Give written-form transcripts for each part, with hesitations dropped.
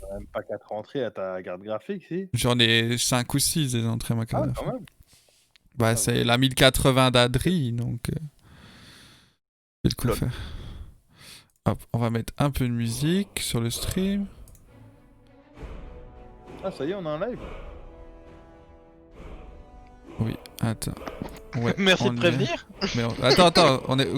t'as même pas 4 entrées à ta carte graphique, si? J'en ai 5 ou 6 des entrées ma carte Ah, quand graphique. même. Bah, Ah, c'est bah, la 1080 d'Adri, donc c'est de quoi lol. faire. Hop, on va mettre un peu de musique sur le stream. Ah, ça y est, on a un live? Oui, attends. Ouais, Merci de on y est. prévenir. Mais attends, on est...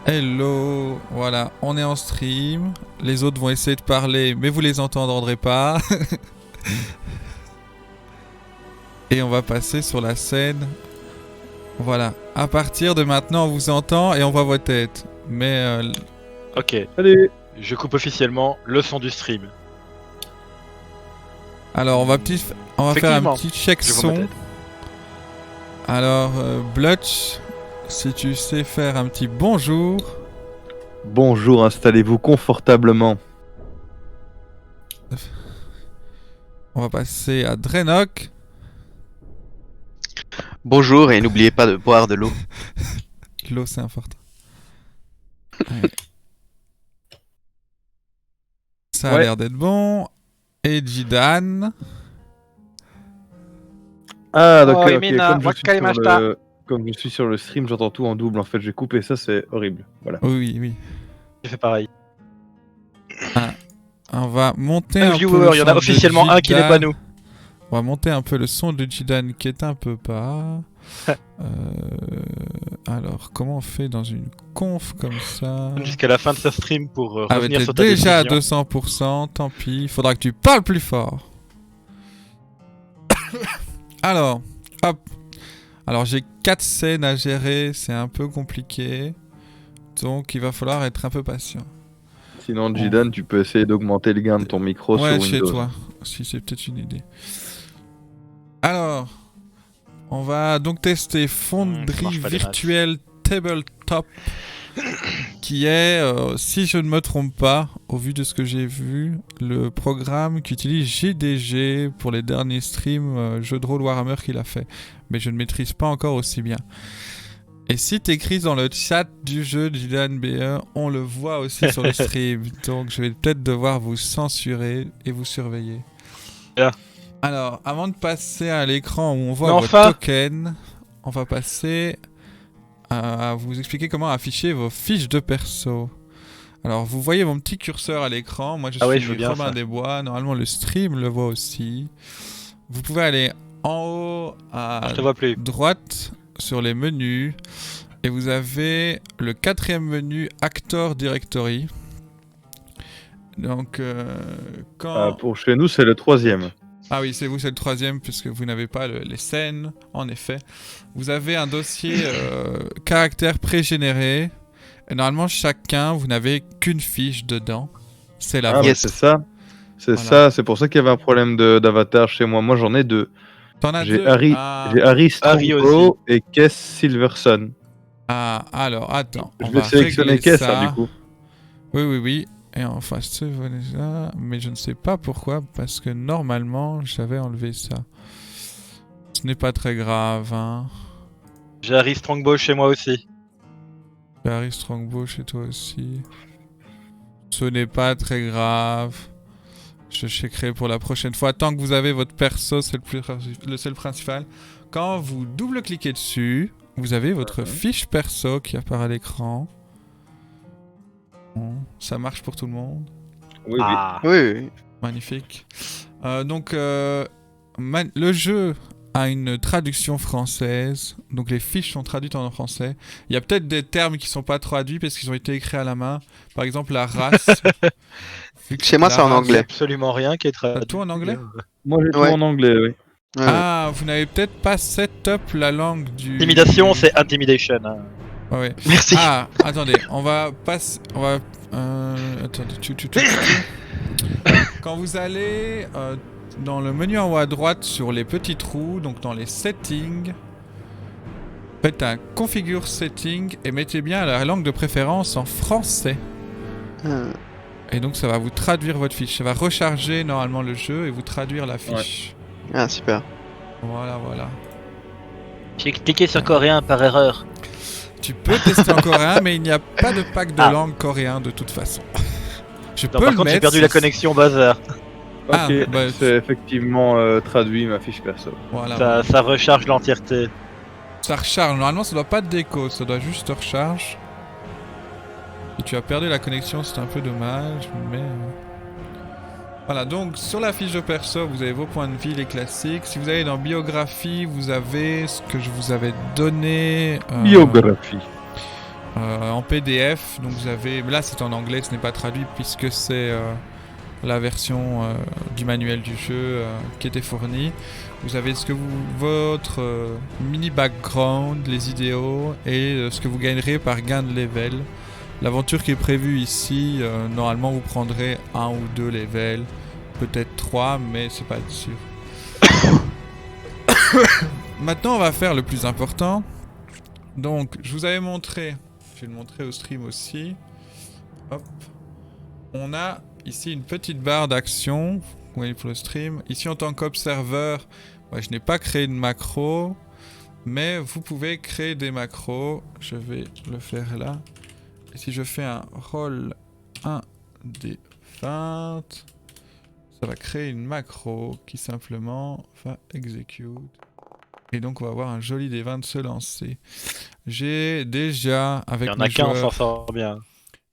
Hello, voilà, on est en stream. Les autres vont essayer de parler, mais vous les entendrez pas. Et on va passer sur la scène. Voilà, à partir de maintenant, on vous entend et on voit vos têtes. Mais Ok, Salut! je coupe officiellement le son du stream. alors, on va faire un Effectivement, petit check je vois ma son. tête. Alors, Blutch, si tu sais faire un petit bonjour. Bonjour, installez-vous confortablement. On va passer à Drenok. Bonjour et n'oubliez pas de boire de l'eau. L'eau, c'est important. Ouais. Ça a Ouais. l'air d'être bon. Et Jidan. Ah, donc, Oh, ok, Emina, wakarimashita. comme je suis sur le stream, j'entends tout en double. En fait, j'ai coupé ça, c'est horrible. Voilà. Oui, oui. J'ai fait pareil. On va monter Un un peu viewer, le il y en son a de officiellement un qui n'est pas Jidan. nous. On va monter un peu le son de Jidan qui est un peu bas. Alors, comment on fait dans une conf comme ça? Jusqu'à la fin de ce stream pour Ah, mais revenir t'es sur ta déjà à décision. 200%, tant pis. Faudra que tu parles plus fort. Alors, hop. Alors, j'ai 4 scènes à gérer, c'est un peu compliqué. Donc, il va falloir être un peu patient. Sinon, Jidan, tu peux essayer d'augmenter le gain de ton micro sur Ouais, Windows. chez toi. Si c'est peut-être une idée. Alors, on va donc tester Ça Fonderie marche pas, les Virtuelle Tabletop. Qui est, si je ne me trompe pas, au vu de ce que j'ai vu, le programme qu'utilise GDG pour les derniers streams jeux de rôle Warhammer qu'il a fait. Mais je ne maîtrise pas encore aussi bien. Et si t'écris dans le chat du jeu Dylan BE, on le voit aussi sur le stream. Donc je vais peut-être devoir vous censurer et vous surveiller. Bien. Alors, avant de passer à l'écran où on voit Mais vos enfin tokens, on va passer à vous expliquer comment afficher vos fiches de perso. Alors, vous voyez mon petit curseur à l'écran. Moi, je Ah ouais, suis je veux bien Robin ça. des Bois. Normalement, le stream le voit aussi. Vous pouvez aller en haut à Je te vois plus. droite sur les menus et vous avez le 4e menu Actor Directory. Donc, quand... Pour chez nous, c'est le 3e. Ah oui, c'est vous, c'est le 3e, puisque vous n'avez pas les scènes, en effet. Vous avez un dossier caractère pré-généré. Et normalement, chacun, vous n'avez qu'une fiche dedans. C'est la Ah, vôtre. bah, c'est ça. C'est Voilà. ça, c'est pour ça qu'il y avait un problème d'avatar chez moi. Moi, j'en ai 2. T'en as J'ai deux. Harry, Ah. j'ai Harry Harry Strongbow et Kess Silverson. Ah, alors, attends. Je on vais va sélectionner régler Kess, ça. hein, du coup. Oui. Et enfin, ça, mais je ne sais pas pourquoi, parce que normalement, j'avais enlevé ça. Ce n'est pas très grave, hein. J'ai Harry Strongbow chez moi aussi. Harry Strongbow chez toi aussi. Ce n'est pas très grave. Je checkerai pour la prochaine fois. Tant que vous avez votre perso, c'est le seul principal. Quand vous double-cliquez dessus, vous avez votre fiche perso qui apparaît à l'écran. Bon, ça marche pour tout le monde. Oui, Ah. Oui. Magnifique. Donc, le jeu a une traduction française. Donc, les fiches sont traduites en français. Il y a peut-être des termes qui sont pas traduits parce qu'ils ont été écrits à la main. Par exemple, la race. Chez moi, La c'est en race- anglais. Absolument rien qui est traduit. tout en anglais Moi, j'ai Ouais. tout en anglais, oui. Ouais. Ah, vous n'avez peut-être pas set up la langue du... Intimidation, c'est intimidation. Hein. Ouais. Merci. Ah, attendez, on va passer... On va... attendez, Quand vous allez dans le menu en haut à droite sur les petits trous, donc dans les settings, faites un configure setting et mettez bien la langue de préférence en français. Et donc ça va vous traduire votre fiche. Ça va recharger normalement le jeu et vous traduire la fiche. Ah, super. Voilà. J'ai cliqué sur coréen par erreur. Tu peux tester en coréen, mais il n'y a pas de pack de langue coréen de toute façon. Je Non, peux par le contre, j'ai mettre. perdu la connexion bazar. Ah, Ok, bah, c'est effectivement traduit ma fiche perso. Voilà. Ça recharge l'entièreté. Ça recharge. Normalement, ça doit pas de déco, ça doit juste recharge. Et tu as perdu la connexion, c'est un peu dommage, mais... Voilà, donc sur la fiche de perso, vous avez vos points de vie, les classiques. Si vous allez dans biographie, vous avez ce que je vous avais donné... Biographie. en PDF, donc vous avez... Là, c'est en anglais, ce n'est pas traduit puisque c'est la version du manuel du jeu qui était fournie. Vous avez votre mini background, les idéaux et ce que vous gagnerez par gain de level. L'aventure qui est prévue ici, normalement vous prendrez 1 ou 2 levels, peut-être 3, mais c'est pas sûr. Maintenant on va faire le plus important. Donc je vous avais montré, je vais le montrer au stream aussi. Hop. On a ici une petite barre d'action, vous voyez pour le stream. Ici en tant qu'observeur, je n'ai pas créé de macro, mais vous pouvez créer des macros. Je vais le faire là. Et si je fais un roll 1 des 20, ça va créer une macro qui simplement va execute. Et donc on va avoir un joli des 20 se lancer. J'ai déjà, avec Il y en mes a qu'un, on joueurs, s'en sort bien.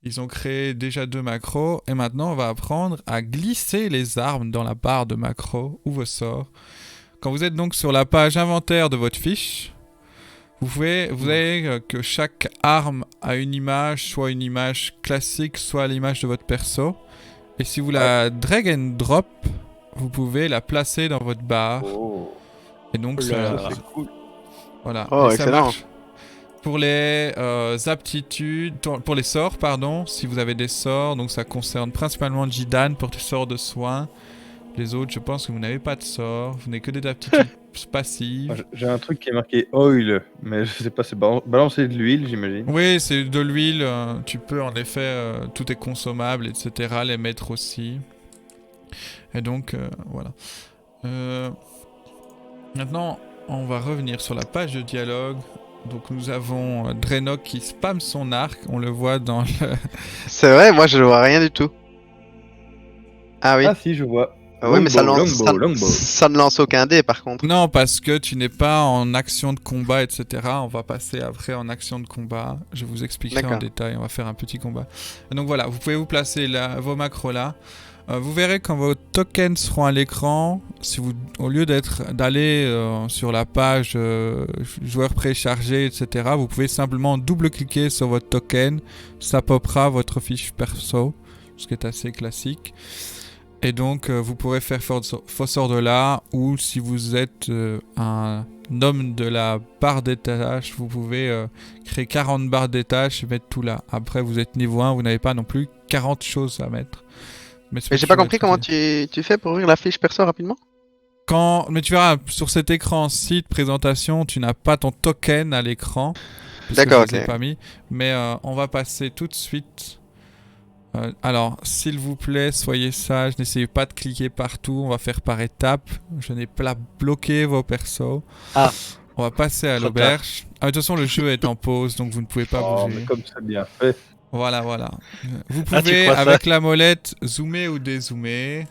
ils ont créé déjà 2 macros. Et maintenant on va apprendre à glisser les armes dans la barre de macro ou vos sorts. Quand vous êtes donc sur la page inventaire de votre fiche, vous avez que chaque arme a une image, soit une image classique, soit l'image de votre perso. Et si vous la drag and drop, vous pouvez la placer dans votre barre. Oh, Et donc Oula. ça, c'est cool. voilà. Oh, Et ça excellent. marche pour les aptitudes, pour les sorts, pardon. Si vous avez des sorts, donc ça concerne principalement Jidan pour des sorts de soins. Les autres, je pense que vous n'avez pas de sorts, vous n'avez que des aptitudes passives. J'ai un truc qui est marqué oil, mais je sais pas, c'est balancer de l'huile, j'imagine. Oui, c'est de l'huile, tu peux en effet, tout est consommable, etc., les mettre aussi. Et donc, voilà. Maintenant, on va revenir sur la page de dialogue. Donc nous avons Draenok qui spamme son arc, on le voit dans le... C'est vrai, moi je vois rien du tout. Ah oui. Ah si, je vois. Ouais, mais ça lance, Longbow. ça ne lance aucun dé par contre. Non, parce que tu n'es pas en action de combat, etc. On va passer après en action de combat. Je vous expliquerai en D'accord. détail. On va faire un petit combat. Et donc voilà, vous pouvez vous placer là, vos macros là. Vous verrez quand vos tokens seront à l'écran, si vous, au lieu d'aller sur la page joueur préchargé, etc., vous pouvez simplement double-cliquer sur votre token. Ça popera votre fiche perso, ce qui est assez classique. Et donc, vous pourrez faire Fosseur de là, ou si vous êtes un homme de la barre des tâches, vous pouvez créer 40 barres des tâches et mettre tout là. Après, vous êtes niveau 1, vous n'avez pas non plus 40 choses à mettre. Mais Mais j'ai pas compris comment tu fais pour ouvrir la fiche perso rapidement. Mais tu verras, sur cet écran-ci de présentation, tu n'as pas ton token à l'écran. D'accord, Je les ai ok. pas mis. Mais on va passer tout de suite... alors, s'il vous plaît, soyez sages, n'essayez pas de cliquer partout, on va faire par étapes. Je n'ai pas bloqué vos persos. Ah. On va passer à Trop l'auberge. Ah, de toute façon, le jeu est en pause, donc vous ne pouvez pas Oh, bouger. mais comme c'est bien fait. Voilà. Vous Ah, tu pouvez, crois ça avec la molette, zoomer ou dézoomer.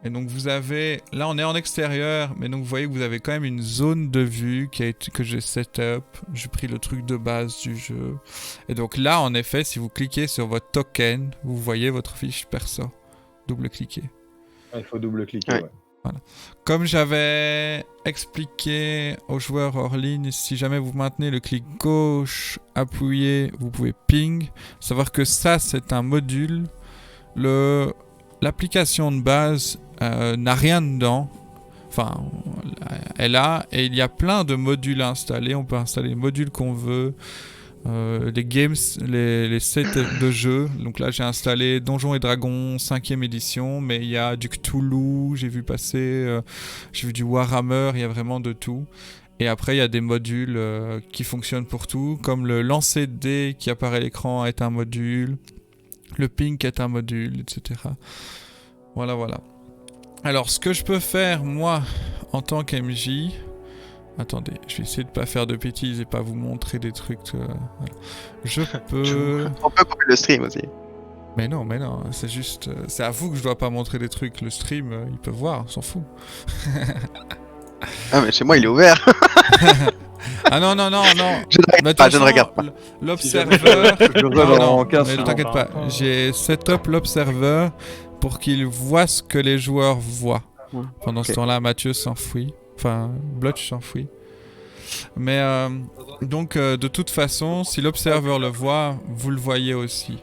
Et donc vous avez... Là, on est en extérieur, mais donc vous voyez que vous avez quand même une zone de vue que j'ai setup. J'ai pris le truc de base du jeu. Et donc là, en effet, si vous cliquez sur votre token, vous voyez votre fiche perso. Double-cliquez. Ah, il faut double-cliquer, Ouais. ouais. Comme j'avais expliqué aux joueurs hors ligne, si jamais vous maintenez le clic gauche appuyé, vous pouvez ping. Savoir que ça, c'est un module. L'application de base n'a rien dedans. Enfin, elle a, et il y a plein de modules installés. On peut installer les modules qu'on veut. Les games, les sets de jeux. Donc là, j'ai installé Donjons et Dragons 5ème édition, mais il y a du Cthulhu, j'ai vu passer, j'ai vu du Warhammer, il y a vraiment de tout. Et après, il y a des modules qui fonctionnent pour tout, comme le lancer de dés qui apparaît à l'écran est un module, le ping est un module, etc. Voilà. Alors, ce que je peux faire, moi, en tant qu'MJ... Attendez, je vais essayer de pas faire de bêtises et pas vous montrer des trucs. Voilà. Je peux... On peut couper le stream aussi. Mais non, c'est juste... c'est à vous que je dois pas montrer des trucs. Le stream, ils peuvent voir, on s'en fout. Ah mais chez moi il est ouvert. Ah non. Je ne regarde Mais pas, de je toute ne regarde pas. façon, l'observeur... Je regarde Non, en 15 mais secondes. t'inquiète pas. J'ai setup l'observeur pour qu'il voit ce que les joueurs voient. Pendant ce Ok. temps-là, Mathieu s'enfuit. Enfin, Blotch s'enfuit. Mais donc, de toute façon, si l'observeur le voit, vous le voyez aussi.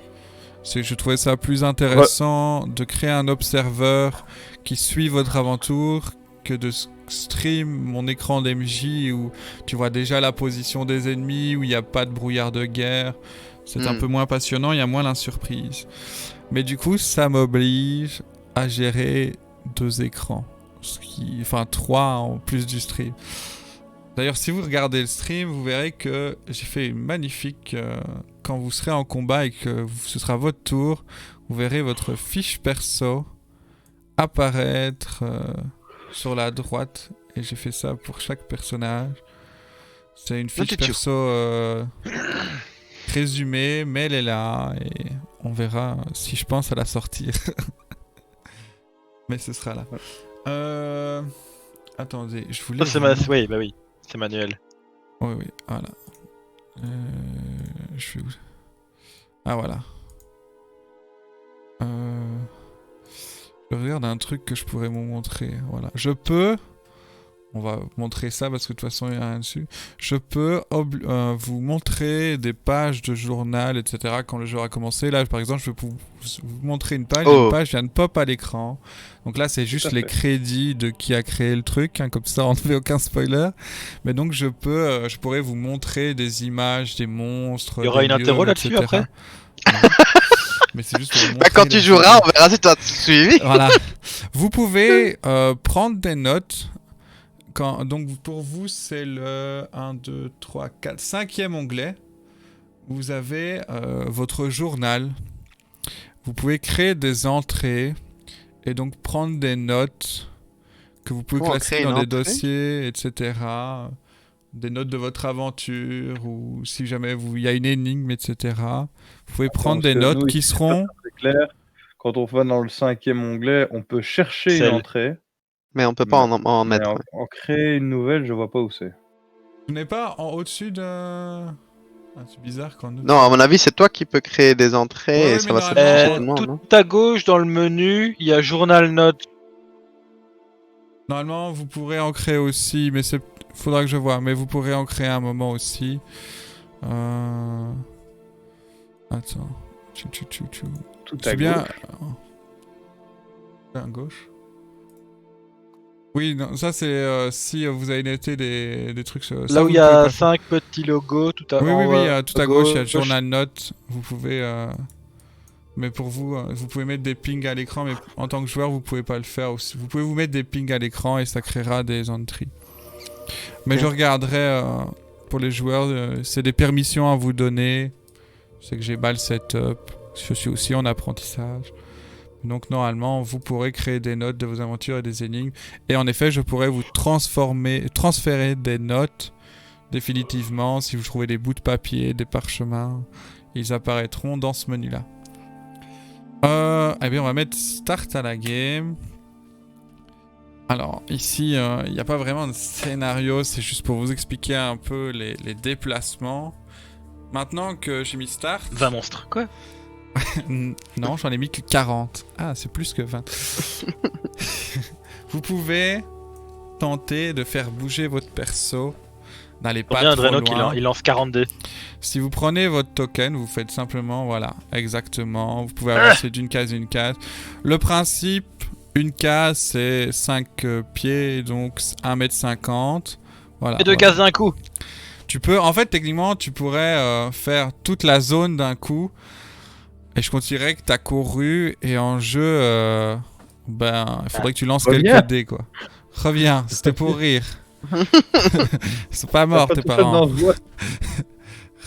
Je trouvais ça plus intéressant de créer un observeur qui suit votre aventure que de stream mon écran d'MJ où tu vois déjà la position des ennemis, où il n'y a pas de brouillard de guerre. C'est un peu moins passionnant, il y a moins l'insurprise. Mais du coup, ça m'oblige à gérer 2 écrans. Enfin, 3 en plus du stream. D'ailleurs, si vous regardez le stream, vous verrez que j'ai fait une magnifique... quand vous serez en combat et que ce sera votre tour, vous verrez votre fiche perso apparaître sur la droite. Et j'ai fait ça pour chaque personnage. C'est une fiche perso résumée, mais elle est là. Et on verra si je pense à la sortir. Mais ce sera là. Attendez, je voulais... Oui, bah oui, c'est manuel. Oui, voilà. Je vais où? Ah, voilà. Je regarde un truc que je pourrais vous montrer. Voilà. Je peux... On va montrer ça parce que de toute façon, il n'y a rien dessus. Je peux vous montrer des pages de journal, etc. quand le jeu a commencé. Là, par exemple, je peux vous montrer une page. Une page vient de pop à l'écran. Donc là, c'est juste les crédits de qui a créé le truc. Hein, comme ça, on ne fait aucun spoiler. Mais donc, je pourrais vous montrer des images, des monstres. Il y aura une interro là-dessus après. Mais c'est juste pour vous montrer quand tu joueras, on verra si tu as suivi. Voilà. Vous pouvez prendre des notes. Donc pour vous, c'est le 1, 2, 3, 4, 5e onglet. Vous avez votre journal. Vous pouvez créer des entrées et donc prendre des notes que vous pouvez classer dans des dossiers, etc. des notes de votre aventure ou si jamais il y a une énigme, etc. Vous pouvez prendre des Parce que notes nous, qui ici, seront... c'est clair. Quand on va dans le 5e onglet, on peut chercher une Celle. entrée, Mais on peut pas en mais mettre. Ouais. en créer une nouvelle, je vois pas où c'est. Vous n'êtes pas en au-dessus de... Ah, c'est bizarre quand nous... Non, à mon avis, c'est toi qui peux créer des entrées Ouais, et ouais, ça mais va normalement, s'afficher tout le monde, non? Tout à gauche dans le menu, il y a journal note. Normalement, vous pourrez en créer aussi, mais c'est... Faudra que je vois, mais vous pourrez en créer un moment aussi. Attends. Tout C'est à bien... gauche. À gauche. Oui, non, ça c'est si vous avez noté des trucs... ça, Là où vous il y ne pouvez a pas 5 petits logos tout à Oui, en oui, oui, bas, tout à gauche, il y a Journal Note. Vous pouvez... Mais pour vous, vous pouvez mettre des pings à l'écran, mais en tant que joueur, vous pouvez pas le faire aussi. Vous pouvez vous mettre des pings à l'écran et ça créera des entries. Mais Ok. je regarderai pour les joueurs, c'est des permissions à vous donner. Je sais que j'ai mal le setup. Je suis aussi en apprentissage. Donc normalement, vous pourrez créer des notes de vos aventures et des énigmes. Et en effet, je pourrais vous transférer des notes définitivement. Si vous trouvez des bouts de papier, des parchemins, ils apparaîtront dans ce menu-là. Eh bien, on va mettre Start à la game. Alors, ici, il n'y a pas vraiment de scénario. C'est juste pour vous expliquer un peu les déplacements. Maintenant que j'ai mis Start... 20 monstres, quoi. Non, j'en ai mis que 40. Ah, c'est plus que 20. Vous pouvez tenter de faire bouger votre perso. N'allez pas Combien trop Draenor loin. il lance 42. Si vous prenez votre token, vous faites simplement, voilà, exactement. Vous pouvez avancer d'une case à une case. Le principe, une case, c'est 5 pieds, donc 1m50. Voilà. Et 2 cases d'un coup. Tu peux, en fait, techniquement, tu pourrais faire toute la zone d'un coup. Et je considérais que t'as couru et en jeu, ben, il faudrait que tu lances Reviens. quelques dés, quoi. Reviens, c'était pour rire. Ils sont pas morts, tes parents.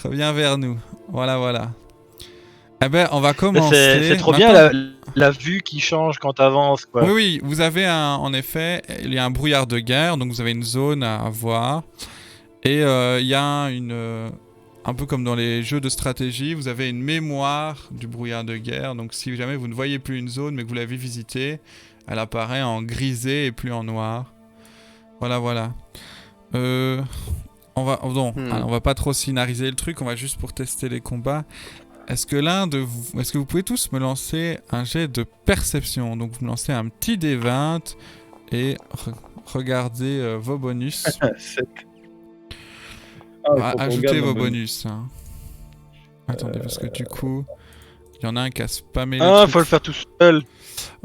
Reviens vers nous. Voilà, voilà. Eh ben, on va commencer. C'est trop Maintenant- bien la vue qui change quand t'avances, quoi. Oui, oui, vous avez en effet, il y a un brouillard de guerre, donc vous avez une zone à voir. Et il y a un peu comme dans les jeux de stratégie, vous avez une mémoire du brouillard de guerre. Donc si jamais vous ne voyez plus une zone, mais que vous l'avez visitée, elle apparaît en grisé et plus en noir. Voilà, voilà. On va pas trop scénariser le truc, on va juste pour tester les combats. Est-ce que vous pouvez tous me lancer un jet de perception? Donc vous me lancez un petit D20 et regardez vos bonus. Ajoutez vos bonus. Hein. Attendez, parce que du coup, il y en a un qui a spammé les Ah, trucs. faut le faire tout seul.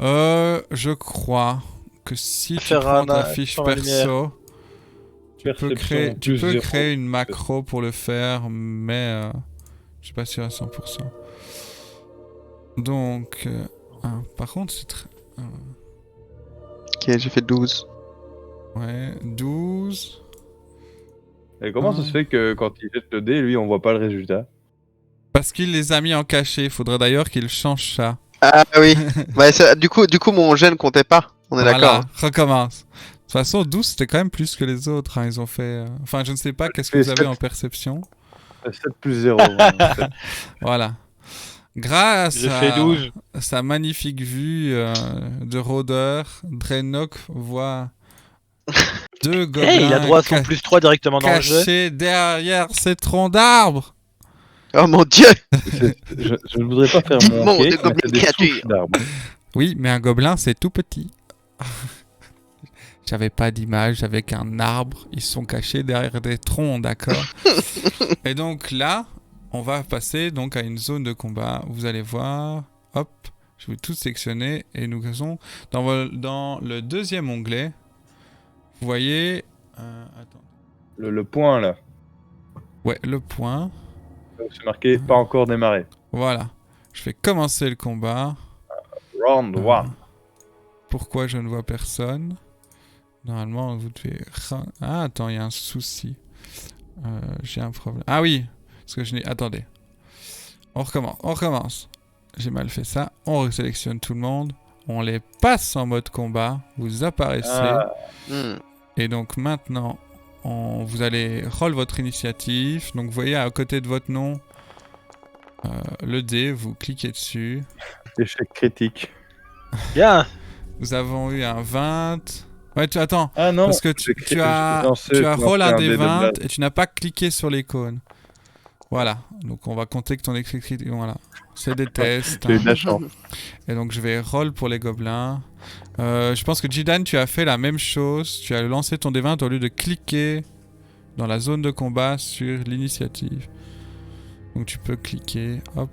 Je crois que si tu Faire prends un- ta fiche sur la perso, tu peux Perception créer une macro pour le faire, mais je suis pas sûr à 100%. Donc, par contre, c'est très... Ok, j'ai fait 12. Ouais, 12... Et comment ça se fait que quand il jette le dé, lui, on voit pas le résultat? Parce qu'il les a mis en cachet, il faudrait d'ailleurs qu'il change ça. Ah oui. Ouais, du coup, mon jet ne comptait pas. On est Voilà, d'accord. recommence. De toute façon, 12 c'était quand même plus que les autres. Hein. Ils ont fait... Enfin, je ne sais pas qu'est-ce que vous avez en perception. 7 plus 0. Voilà. Grâce J'ai fait 12. à sa magnifique vue de rôdeur, Draenor voit deux gobelins il a droit à son plus 3 directement dans le jeu. cachés derrière ces troncs d'arbres. Oh mon dieu. Je ne voudrais pas faire Dites-moi, mon de cake, mais gobelins c'est des créatures. souches d'arbres. Oui, mais un gobelin, c'est tout petit. J'avais pas d'image avec un arbre. Ils sont cachés derrière des troncs, d'accord. Et donc là, on va passer donc à une zone de combat. Vous allez voir. Hop, je vais tout sectionner. Et nous sommes dans le deuxième onglet. Vous voyez... attends. Le point, là. Ouais, le point. C'est marqué pas encore démarré. Voilà. Je vais commencer le combat. Round 1. Pourquoi je ne vois personne? Normalement, vous devez... Ah, attends, il y a un souci. J'ai un problème. Ah oui, parce que je n'ai... Attendez. On recommence. J'ai mal fait ça. On resélectionne tout le monde. On les passe en mode combat. Vous apparaissez. Ah. Hmm. Et donc maintenant, vous allez roll votre initiative. Donc vous voyez à côté de votre nom le dé, vous cliquez dessus. Échec critique. Bien. Nous avons eu un 20. Ouais, attends, Ah non, parce que tu as roll un des 20 et tu n'as pas cliqué sur l'icône. Voilà, donc on va compter que ton écrit critique. Voilà, c'est des tests. J'ai eu de la chance. Et donc je vais roll pour les gobelins. Je pense que Jidan, tu as fait la même chose. Tu as lancé ton D20 au lieu de cliquer dans la zone de combat sur l'initiative. Donc tu peux cliquer, hop.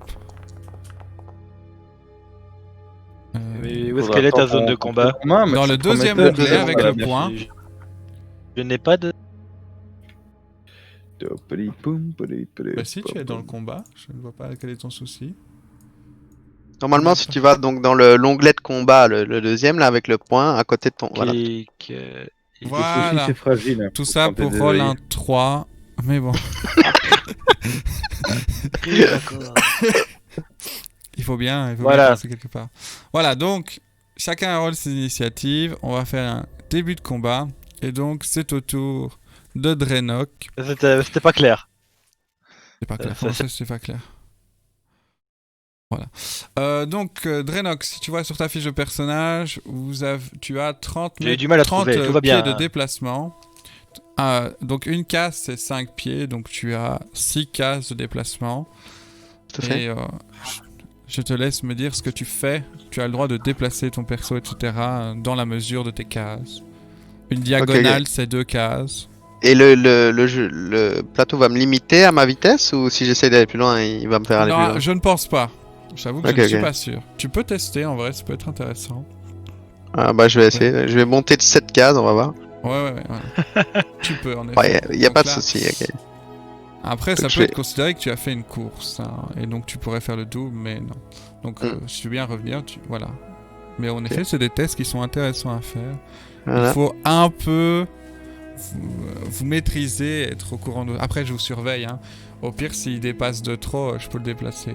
Mais où est-ce qu'elle est ta zone de combat? Dans le deuxième onglet avec le point. Je n'ai pas de... Bah si tu es dans le combat, je ne vois pas quel est ton souci. Normalement, si tu vas donc dans l'onglet de combat, le deuxième, là, avec le point, à côté de ton... Voilà. Clic, Voilà. C'est fragile. Hein. Tout ça pour roll un 3. Mais bon. d'accord. Il faut bien Voilà. passer quelque part. Voilà, donc, chacun roll ses initiatives. On va faire un début de combat. Et donc, c'est au tour de Draenok. C'était pas clair. C'est pas clair. Comment ça, c'est pas clair? Voilà. Donc, Draenok, si tu vois sur ta fiche de personnage, tu as 30 J'ai du mal à 30 trouver, tout va bien. pieds de déplacement. Donc, une case, c'est 5 pieds. Donc, tu as 6 cases de déplacement. Tout à fait. Et je te laisse me dire ce que tu fais. Tu as le droit de déplacer ton perso, etc. dans la mesure de tes cases. Une diagonale, Ok. c'est 2 cases. Et le plateau va me limiter à ma vitesse ou si j'essaie d'aller plus loin, il va me faire aller plus Non, loin? je ne pense pas. J'avoue que Ok, je ne suis ok. pas sûr. Tu peux tester, en vrai, ça peut être intéressant. Ah bah je vais essayer. Je vais monter de 7 cases, on va voir. Ouais. Tu peux, en effet. Ouais, il n'y a Donc pas de là, souci. Ok. Après, ça Donc peut je vais- être considéré que tu as fait une course. Hein, et donc, tu pourrais faire le double, mais non. Donc, si tu veux bien revenir, voilà. Mais en effet, c'est des tests qui sont intéressants à faire. Voilà. Il faut un peu vous maîtriser, être au courant de... Après, je vous surveille. Hein. Au pire, s'il dépasse de trop, je peux le déplacer.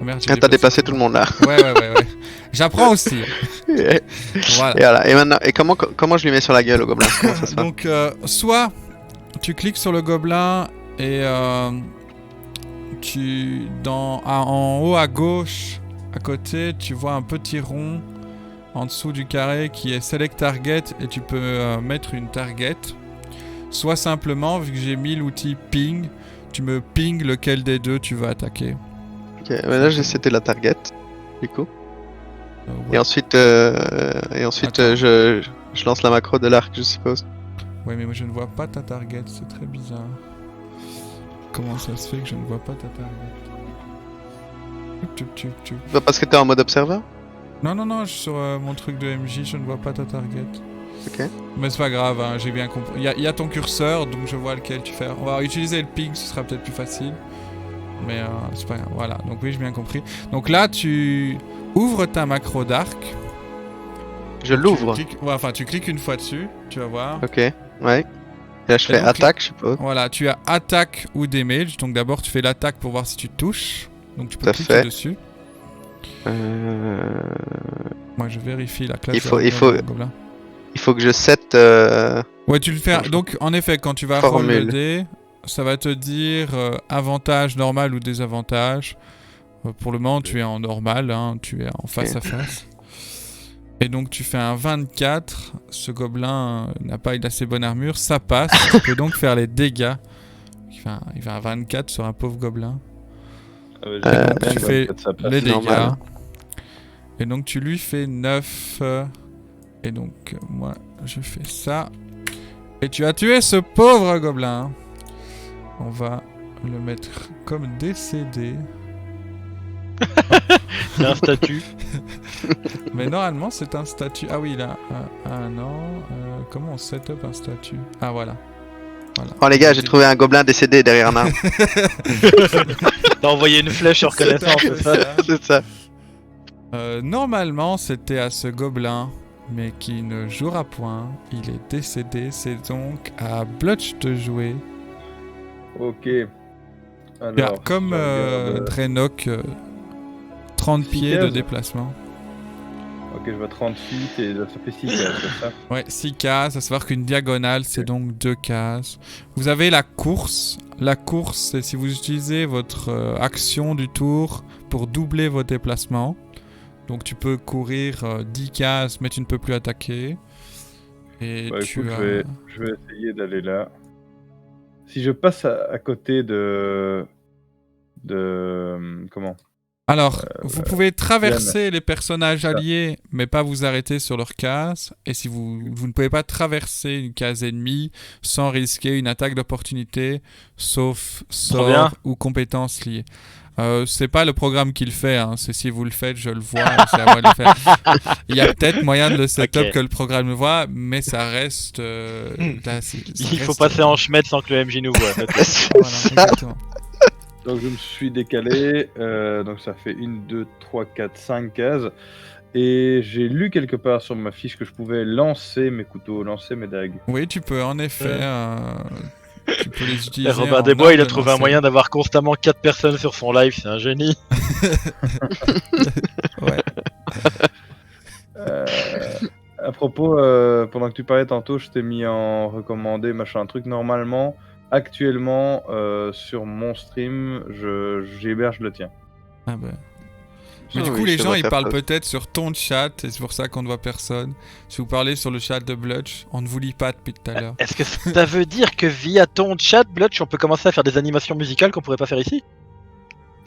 Oh merde, j'ai Ah, t'as déplacé tout le monde là. Ouais. J'apprends aussi. Et Voilà. voilà. Et maintenant, comment je lui mets sur la gueule au gobelin? Comment ça se passe? Donc, soit tu cliques sur le gobelin et en haut à gauche, à côté, tu vois un petit rond en dessous du carré qui est Select Target et tu peux mettre une target. Soit simplement, vu que j'ai mis l'outil Ping, tu me ping lequel des deux tu veux attaquer. Ok, mais là c'était la target, du coup. Ouais. Et ensuite, Attends. je lance la macro de l'arc, je suppose. Ouais, mais moi je ne vois pas ta target, c'est très bizarre. Comment ça se fait que je ne vois pas ta target? Bah, parce que t'es en mode observeur? Non, sur mon truc de MJ, je ne vois pas ta target. Ok. Mais c'est pas grave, hein, j'ai bien compris. Il y a ton curseur, donc je vois lequel tu fais. On va utiliser le ping, ce sera peut-être plus facile. Mais c'est pas grave, voilà. Donc oui, j'ai bien compris. Donc là, tu ouvres ta macro d'arc. Je l'ouvre. Tu cliques une fois dessus, tu vas voir. Ok, ouais. Et là je fais donc, attaque, je suppose. Voilà, tu as attaque ou damage. Donc d'abord, tu fais l'attaque pour voir si tu touches. Donc tu peux Tout à cliquer fait. dessus. Moi, je vérifie la classe. Il faut que je set. Ouais, tu le fais. Donc, en effet, quand tu vas roll le Formule. dé, ça va te dire avantage normal ou désavantage. Pour le moment, tu es en normal, hein, tu es en face à face. Et donc, tu fais un 24. Ce gobelin n'a pas une assez bonne armure, ça passe. Tu peux donc faire les dégâts. Il fait un 24 sur un pauvre gobelin. Tu fais les dégâts. normal. Et donc, tu lui fais 9. Et donc, moi, je fais ça. Et tu as tué ce pauvre gobelin. On va le mettre comme décédé. C'est un statut. Mais normalement, c'est un statut. Ah oui, là. Non. Comment on set up un statut? Ah, voilà. Oh les gars, j'ai trouvé un gobelin décédé derrière un arbre. T'as envoyé une flèche sur connaissance, c'est ça? C'est ça. Normalement, c'était à ce gobelin, mais qui ne jouera point. Il est décédé. C'est donc à Blutch de jouer. Ok. Bien, Alors, comme je regarde, Draenok, 30 six pieds de cases. déplacement. Ok, je vois 30 feet et ça fait 6 cases, c'est ça? Ouais, 6 cases, à savoir qu'une diagonale, c'est donc 2 cases. Vous avez la course. La course, c'est si vous utilisez votre action du tour pour doubler vos déplacements. Donc tu peux courir 10 cases, mais tu ne peux plus attaquer. Et Bah, tu écoute, as... je vais essayer d'aller là. Si je passe à côté de... Comment? Alors, vous pouvez traverser les personnages alliés, mais pas vous arrêter sur leur case. Et si vous ne pouvez pas traverser une case ennemie sans risquer une attaque d'opportunité, sauf sort ou compétences liées. C'est pas le programme qui le fait, hein. C'est si vous le faites, je le vois, c'est à moi de le faire. Il y a peut-être moyen de le setup que le programme le voit, mais ça reste... Il faut passer en chemin sans que le MJ nous voit. Voilà, exactement. Donc je me suis décalé, donc ça fait 1, 2, 3, 4, 5 cases. Et j'ai lu quelque part sur ma fiche que je pouvais lancer mes couteaux, lancer mes dagues. Oui, tu peux en effet... Tu peux les utiliser. Robin des Bois, il a trouvé un moyen d'avoir constamment 4 personnes sur son live, c'est un génie. Ouais. À propos, pendant que tu parlais tantôt, je t'ai mis en recommandé machin truc. Normalement, actuellement, sur mon stream, j'héberge le tien. Ah bah. Mais du coup, les gens, ils parlent peut-être sur ton chat, et c'est pour ça qu'on ne voit personne. Si vous parlez sur le chat de Blutch, on ne vous lit pas depuis tout à l'heure. Est-ce que ça veut dire que via ton chat, Blutch, on peut commencer à faire des animations musicales qu'on pourrait pas faire ici?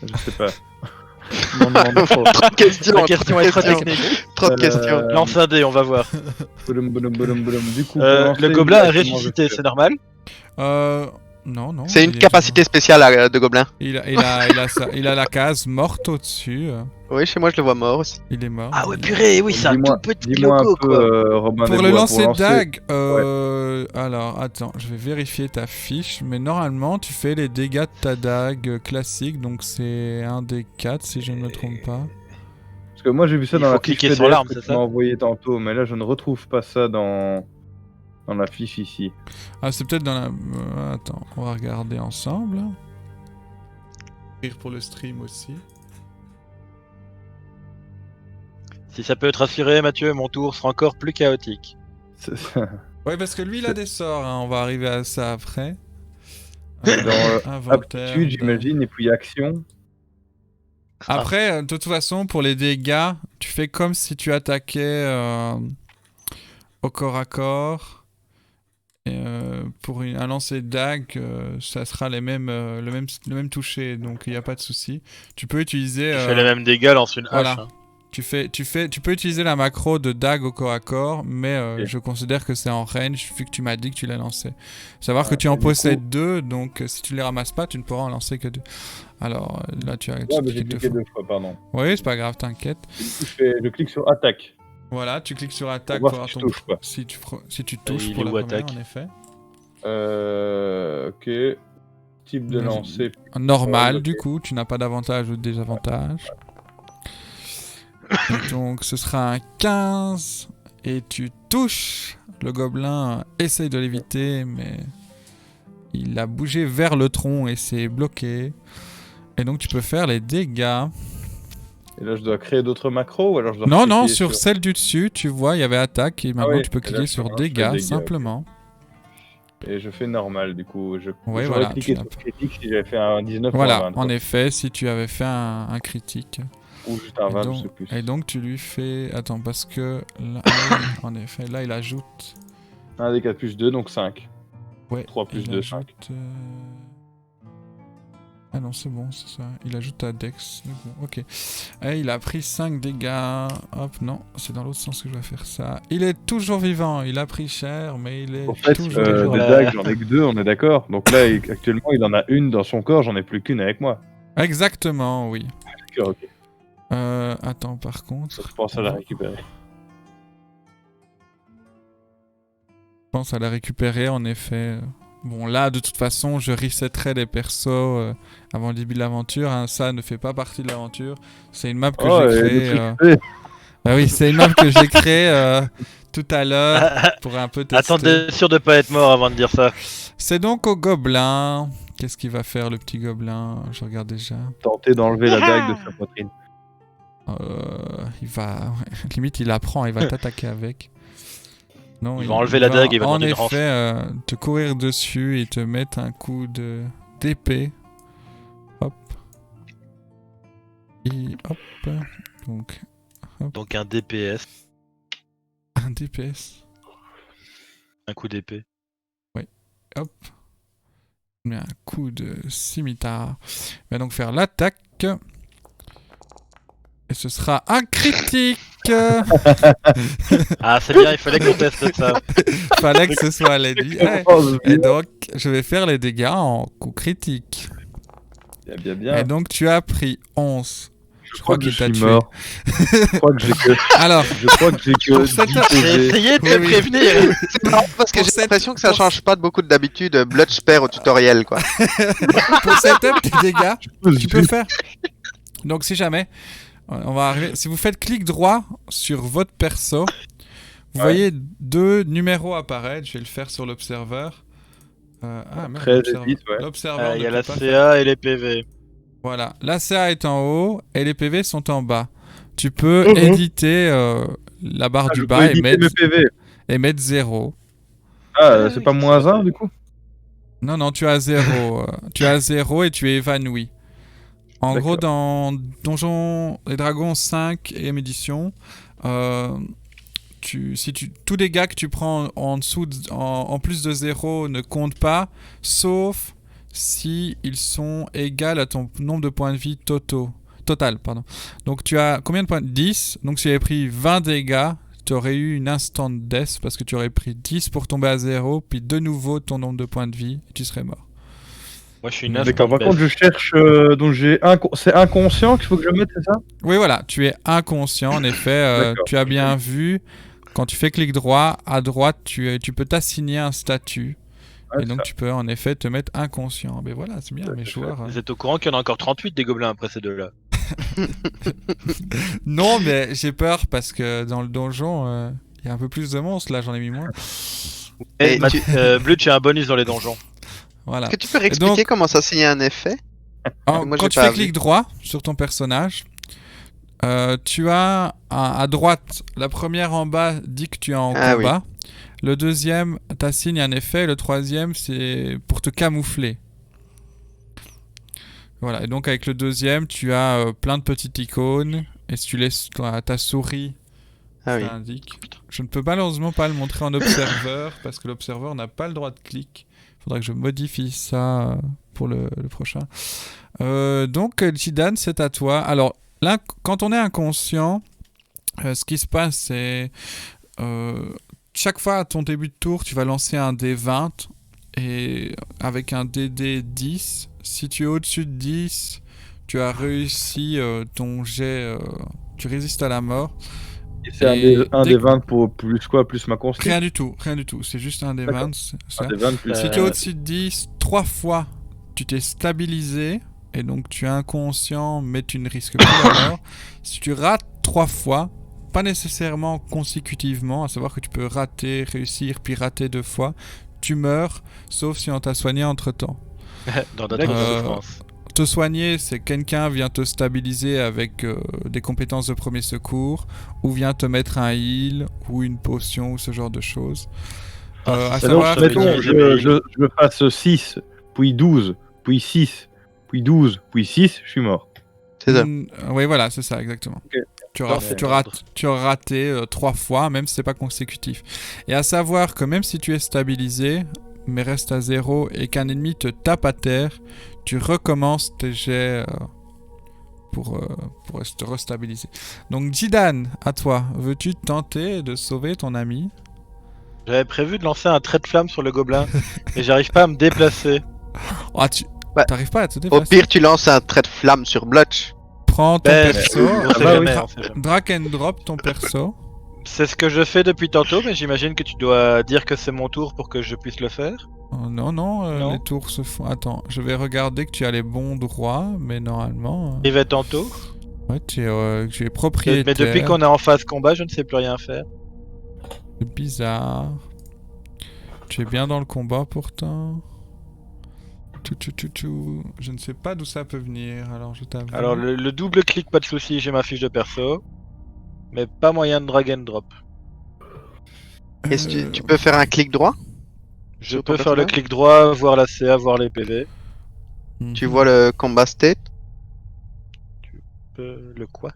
Je sais pas. Trop de questions. La question est trop technique. Trop de questions. Lance un dé, on va voir. Du coup, le gobelin a ressuscité, c'est normal? Non. C'est une capacité spéciale de gobelin. Il a la case morte au-dessus. Oui, chez moi je le vois mort aussi. Il est mort. Ah ouais, purée, oui, c'est un tout petit dis-moi logo, un peu, quoi. Robin Pour des le Bois, lancer pour de dague, alors attends, je vais vérifier ta fiche, mais normalement tu fais les dégâts de ta dague classique, donc c'est un des 4 si je ne me trompe pas. Parce que moi j'ai vu ça Il dans faut la fiche cliquer sur PDF l'arme, que c'est tu ça? m'as envoyé tantôt, mais là je ne retrouve pas ça dans la fiche ici. Ah, c'est peut-être dans la... attends, on va regarder ensemble. Rire pour le stream aussi. Si ça peut te rassurer, Mathieu, mon tour sera encore plus chaotique. Ouais, parce que lui il a des sorts, hein. On va arriver à ça après. Dans aptitude, j'imagine, et puis action. Après, de toute façon, pour les dégâts, tu fais comme si tu attaquais au corps à corps. Et, pour un lancer de dague, ça sera le même toucher, donc il n'y a pas de souci. Tu peux utiliser... Tu fais les mêmes dégâts, lance une hache. Hein. Tu peux utiliser la macro de dague au corps à corps, mais je considère que c'est en range vu que tu m'as dit que tu l'as lancé. Savoir que tu en possèdes 2, donc si tu les ramasses pas, tu ne pourras en lancer que 2. Alors là, tu as... j'ai cliqué 2 fois, pardon. Oui, c'est pas grave, t'inquiète. Je clique sur attaque. Voilà, tu cliques sur attaque pour voir si, touche, si tu touches pour la première, en effet. Ok. Type de lancer. Normal, du coup, tu n'as pas d'avantage ou de désavantage. Et donc, ce sera un 15. Et tu touches. Le gobelin essaye de l'éviter, mais il a bougé vers le tronc et c'est bloqué. Et donc, tu peux faire les dégâts. Et là, je dois créer d'autres macros ou alors je dois Non, sur celle du dessus, tu vois, il y avait attaque et maintenant tu peux cliquer sur dégâts, simplement. Okay. Et je fais normal, du coup. Oui, j'aurais cliqué sur critique si j'avais fait un 19 voilà, ou un 20. En effet, si tu avais fait un critique. Ou juste un 20, je sais plus. Et donc, tu lui fais... Attends, parce que... Là, en effet, là, il ajoute... 1 des 4 plus 2, donc 5. Ouais. 3 plus 2, 5. Ah non, c'est bon, c'est ça. Il ajoute à Dex. Bon, ok. Et il a pris 5 dégâts. Hop, non, c'est dans l'autre sens que je vais faire ça. Il est toujours vivant. Il a pris cher, mais il est toujours vivant. Des dagues, j'en ai que 2, on est d'accord. Donc là, actuellement, il en a une dans son corps, j'en ai plus qu'une avec moi. Exactement, oui. D'accord, ok. Attends, par contre... Je pense à la récupérer. Je pense à la récupérer, en effet... Bon, là, de toute façon, je resetterai les persos avant le début de l'aventure. Hein. Ça ne fait pas partie de l'aventure. C'est une map que j'ai créée. Bah oui, c'est une map que j'ai créée tout à l'heure pour un peu tester. Attends, t'es sûr de pas être mort avant de dire ça. C'est donc au gobelin. Qu'est-ce qu'il va faire, le petit gobelin? Je regarde déjà. Tenter d'enlever la dague de sa poitrine. il va... Limite, il la prend, il va t'attaquer avec. Non, Il va enlever la dague et il va en demander une effet te courir dessus et te mettre un coup d'épée. Hop. Et hop. Donc, Donc un DPS, un DPS. un coup d'épée. Hop. On met un coup de scimitar. Il va donc faire l'attaque. Et ce sera un critique. Ah, c'est bien, il fallait qu'on teste ça. Fallait que ce soit Lady. Ouais. Et donc, je vais faire les dégâts en coup critique. Bien. Et donc, tu as pris 11. Je crois que qu'il je t'a suis tué. mort. Je crois que j'ai que... Alors, Je crois que j'ai que cette 10 heure, J'ai PV. essayé de Oui, te oui. prévenir. C'est marrant parce que Pour j'ai cette- l'impression que ça pour- change pas de beaucoup d'habitude. Blutch perd au tutoriel, quoi. pour setup tes dégâts, tu peux Zut. faire. Donc, si jamais, on va arriver. Si vous faites clic droit sur votre perso, vous voyez 2 numéros apparaître. Je vais le faire sur l'observeur. Merde, 13 et l'observeur. 10, ouais. L'observeur Il y ne a peut la pas CA et les PV. Voilà, la CA est en haut et les PV sont en bas. Tu peux Mhm. éditer la barre Ah, du je peux bas et éditer mettre, mes PV. 0. Ah, c'est oui, pas c'est moins ça. 1 du coup? Non, tu as 0. Tu as 0 et tu es évanoui. En D'accord. gros, dans Donjons et Dragons 5 et édition, tous les dégâts que tu prends en dessous, en plus de 0 ne comptent pas, sauf si ils sont égaux à ton nombre de points de vie total. Pardon. Donc tu as combien de points? 10. Donc si tu avais pris 20 dégâts, tu aurais eu une instant death parce que tu aurais pris 10 pour tomber à 0, puis de nouveau ton nombre de points de vie et tu serais mort. Moi, je suis une D'accord, instant par contre, je cherche. Donc, c'est inconscient qu'il faut que je mette, c'est ça? Oui, voilà, tu es inconscient, en effet. D'accord. Tu as bien vu, quand tu fais clic droit, à droite, tu peux t'assigner un statut. Ouais, Et donc ça. tu peux en effet te mettre inconscient. Mais voilà, c'est bien, Ouais, mes c'est joueurs. Vous êtes au courant qu'il y en a encore 38 des gobelins après ces deux-là? Non, mais j'ai peur parce que dans le donjon, il y a un peu plus de monstres. Là, j'en ai mis moins. Et Et tu- Blutch a un bonus dans les donjons. Voilà. Est-ce que tu peux réexpliquer donc- comment ça signe un effet? Moi, Quand j'ai tu pas fais vu. clic droit sur ton personnage, tu as à droite, la première en bas dit que tu es en Ah combat. Le deuxième t'assigne un effet. Le troisième, c'est pour te camoufler. Voilà, et donc avec le deuxième, tu as plein de petites icônes. Et si tu laisses ta souris, Ah oui. ça indique. Je ne peux malheureusement pas le montrer en observeur parce que l'observeur n'a pas le droit de clic. Il faudra que je modifie ça pour le prochain. Donc, Jidan, c'est à toi. Alors, là, quand on est inconscient, ce qui se passe, c'est chaque fois à ton début de tour, tu vas lancer un D20 et avec un DD 10. Si tu es au-dessus de 10, tu as réussi ton jet. Tu résistes à la mort. Et c'est un dès des que- 20 pour plus quoi? Plus ma consti? Rien du tout. C'est juste un D'accord. D20. c'est ça. Un des 20 plus. Si tu es au-dessus de 10, 3 fois, tu t'es stabilisé. Et donc tu es inconscient, mais tu ne risques plus la mort. Si tu rates 3 fois, pas nécessairement consécutivement, à savoir que tu peux rater, réussir, puis rater 2 fois, tu meurs, sauf si on t'a soigné entre-temps. Dans d'autres Euh, souffrances. Te soigner, c'est quelqu'un vient te stabiliser avec des compétences de premier secours, ou vient te mettre un heal, ou une potion, ou ce genre de choses. Ah, À c'est Mettons, savoir ça veut que- mettons, dire- je fasse 6, puis 12, puis 6, puis 12, puis 6, je suis mort. C'est ça. Oui, voilà, c'est ça, exactement. Ok. Parfait. Tu auras raté 3 fois, même si c'est pas consécutif. Et à savoir que même si tu es stabilisé, mais reste à 0, et qu'un ennemi te tape à terre, tu recommences tes jets pour te restabiliser. Donc, Jidan, à toi. Veux-tu tenter de sauver ton ami? J'avais prévu de lancer un trait de flamme sur le gobelin, mais j'arrive pas à me déplacer. Ah, tu Ouais. t'arrives pas à te Au déplacer. pire, tu lances un trait de flamme sur Blutch. Prends ton Ben, perso, on sait bah jamais, oui. on sait jamais. drag and drop ton perso. C'est ce que je fais depuis tantôt, mais j'imagine que tu dois dire que c'est mon tour pour que je puisse le faire. Oh, non, Non. les tours se font. Attends, je vais regarder que tu as les bons droits, mais normalement. Il va tantôt. Ouais, tu es propriétaire. Mais depuis qu'on est en phase combat, je ne sais plus rien faire. C'est bizarre. Tu es bien dans le combat pourtant. Je ne sais pas d'où ça peut venir, alors je t'avoue. Alors le double clic, pas de souci, j'ai ma fiche de perso. Mais pas moyen de drag and drop. Est-ce que tu peux faire un clic droit? Je Sur ton peux faire le personnage clic droit, voir la CA, voir les PV. Tu vois le combat state? Le quoi?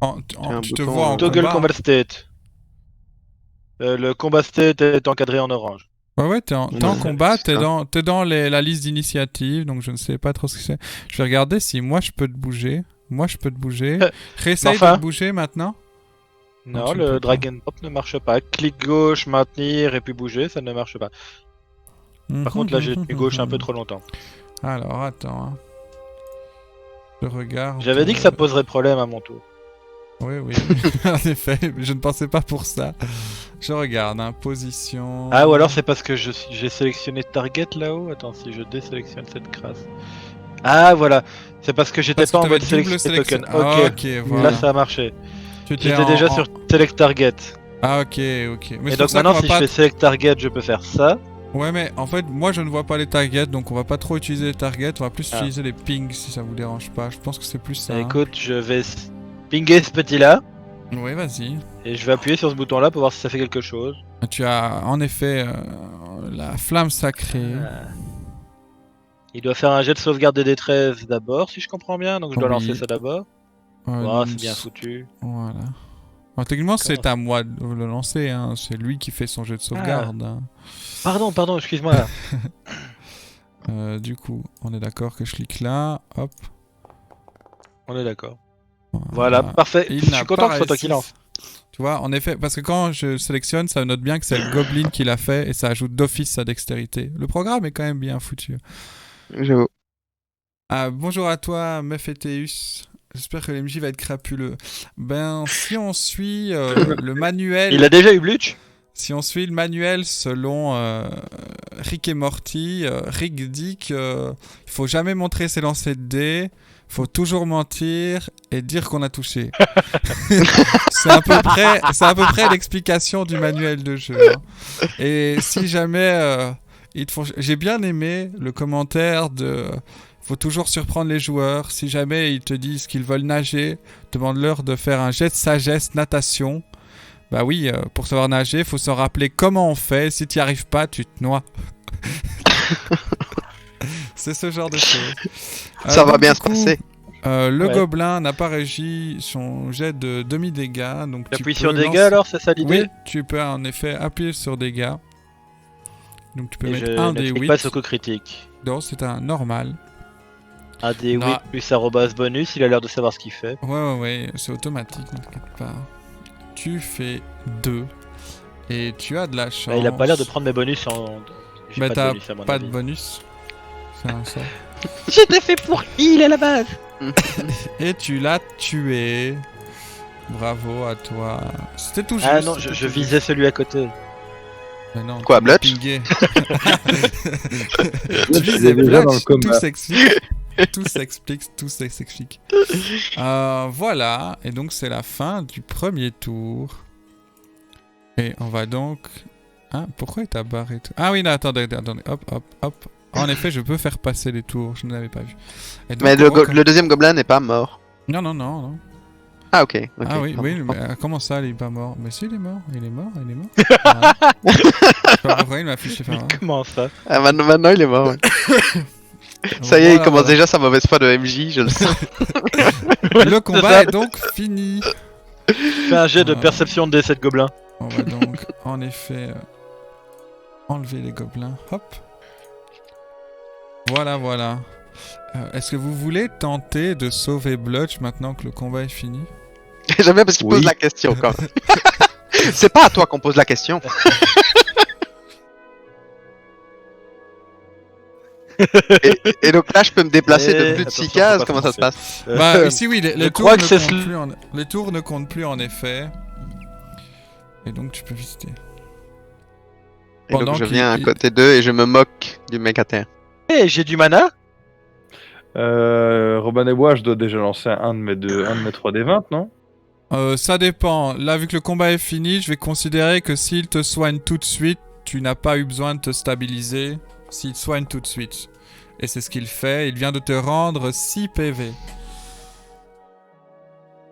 un Tu te bouton, vois en Toggle combat. combat state. Le combat state est encadré en orange. Ouais, t'es en Ouais, combat, c'est ça. t'es dans la liste d'initiative, donc je ne sais pas trop ce que c'est. Je vais regarder si moi je peux te bouger. Moi je peux te bouger. Réessaye enfin. de te bouger maintenant. Non, tu ne peux le pas. drag and drop ne marche pas. Clic gauche, maintenir et puis bouger, ça ne marche pas. Par contre, là, j'ai tenu gauche un peu trop longtemps. Alors, attends. Hein. Je regarde. J'avais dit que ça poserait problème à mon tour. Oui, oui. En effet, je ne pensais pas pour ça. Je regarde, hein, position. Ah, ou alors c'est parce que j'ai sélectionné target là-haut. Attends, si je désélectionne cette crasse. Ah, voilà. C'est parce que j'étais Parce pas que en mode t'avais double sélection token. sélection. Ok, Ok, voilà. là ça a marché. Tu étais J'étais déjà en- sur select target. Ah, ok, ok. Mais Et c'est donc pour ça maintenant, qu'on si va je pas... fais select target, je peux faire ça. Ouais, mais en fait, moi je ne vois pas les targets, donc on va pas trop utiliser les targets, on va plus Ah. utiliser les pings si ça vous dérange pas. Je pense que c'est plus ça. hein. Écoute, je vais pinguer ce petit-là. Oui, vas-y. Et je vais appuyer sur ce bouton-là pour voir si ça fait quelque chose. Tu as en effet la flamme sacrée. Il doit faire un jet de sauvegarde de détresse d'abord, si je comprends bien. Donc je dois Oui. lancer ça d'abord. Oh, c'est bien foutu. Voilà. Alors, techniquement, c'est Comment à moi de le lancer, hein. C'est lui qui fait son jet de sauvegarde. hein. Pardon, excuse-moi. Du coup, on est d'accord que je clique là, hop. On est d'accord. Voilà, parfait. Il Je n'a suis content pas que ce soit toi qui réussi. lance. Tu vois, en effet, parce que quand je sélectionne, ça note bien que c'est le Goblin qui l'a fait et ça ajoute d'office sa dextérité. Le programme est quand même bien foutu. J'avoue. Ah, bonjour à toi, Mephétéus. J'espère que l'MJ va être crapuleux. Ben, si on suit le manuel... Il a déjà eu Blutch? Si on suit le manuel selon Rick et Morty, Rick dit qu'il faut jamais montrer ses lancers de dés, faut toujours mentir et dire qu'on a touché. C'est à peu près l'explication du manuel de jeu. hein. Et si jamais ils te font... J'ai bien aimé le commentaire de... Faut toujours surprendre les joueurs. Si jamais ils te disent qu'ils veulent nager, demande-leur de faire un jet de sagesse natation. Bah oui, pour savoir nager, faut s'en rappeler comment on fait. Si tu n'y arrives pas, tu te noies. C'est ce genre de choses. Ça va donc, bien du se coup, passer. Le Ouais. gobelin n'a pas régi son jet de demi-dégâts. Donc tu J'appuie peux sur dégâts lancer- alors, c'est ça l'idée? Oui, tu peux en effet appuyer sur dégâts. Donc tu peux Et mettre je un ne des clique 8. pas sur coup critique. Non, c'est un normal. Un des 8 Non. plus arrobas bonus, il a l'air de savoir ce qu'il fait. Ouais, c'est automatique, ne t'inquiète pas. Tu fais 2. Et tu as de la chance. Bah, il a pas l'air de prendre mes bonus en. J'ai Mais pas de t'as bonus à mon pas de avis. bonus. C'est un sort. J'étais fait pour heal à la base! Et tu l'as tué. Bravo à toi. C'était tout juste. Ah non, c'était je tout visais celui à côté. juste. Mais non, Quoi, tu l'as Blutch pingué. tu Il est visais déjà dans le Blutch, combat. tout s'explique. Tout s'explique. Voilà, et donc c'est la fin du premier tour. Et on va donc... Ah, pourquoi il t'a barré tout... Ah oui, non, attendez, hop. En effet, je peux faire passer les tours, je ne l'avais pas vu. Et donc, Mais on le deuxième gobelin n'est pas mort. Non. Ah, ok. Ah oui, pardon. mais comment ça, il est pas mort? Mais si, il est mort. Voilà. Je sais pas pourquoi il m'a affiché Mais faire comment ça? Ah, maintenant, il est mort. ouais. Ça y est, il commence déjà sa mauvaise foi de MJ, je le sens. Le combat ça. est donc fini. Fais un jet de Ah. perception de D7 gobelins. On va donc, en effet, enlever les gobelins. Hop. Voilà. Est-ce que vous voulez tenter de sauver Blutch maintenant que le combat est fini? J'aime bien parce qu'il pose la question quand même. C'est pas à toi qu'on pose la question. et donc là, je peux me déplacer de plus de 6 Attention, cases. faut pas Comment ça se foncer. passe? Bah, ici, oui, je les tours crois ne que c'est comptent plus les tours ne comptent plus en effet. Et donc, tu peux visiter. Et donc pendant je qu'il- viens à côté d'eux et je me moque du mec à terre. Eh, j'ai du mana? Robin et Bois, je dois déjà lancer un de mes 3 des 20, non? Ça dépend. Là, vu que le combat est fini, je vais considérer que s'il te soigne tout de suite, tu n'as pas eu besoin de te stabiliser. S'il te soigne tout de suite. Et c'est ce qu'il fait. Il vient de te rendre 6 PV.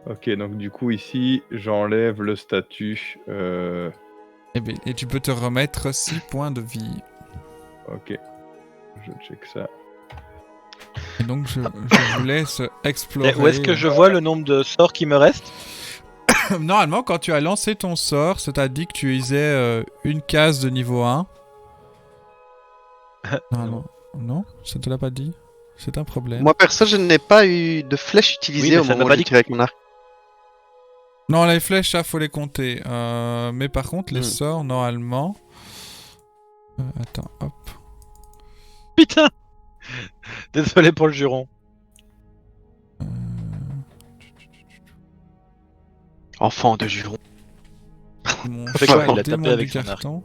Ok, donc du coup ici, j'enlève le statut. Et tu peux te remettre 6 points de vie. Ok, je check ça. Et donc je vous laisse explorer. Et où est-ce que je vois le nombre de sorts qui me restent? Normalement, quand tu as lancé ton sort, ça t'a dit que tu usais une case de niveau 1. Normalement. Non, ça te l'a pas dit. C'est un problème. Moi perso, je n'ai pas eu de flèche utilisée mais au ça moment m'a où pas j'ai dit tiré avec mon arc. Non, les flèches, ça faut les compter. Mais par contre, les Hmm. sorts, normalement. Attends, hop. Putain! Désolé pour le juron. Enfant de juron. Mon Fait quoi, choix il a démon tapé avec du son arc. carton.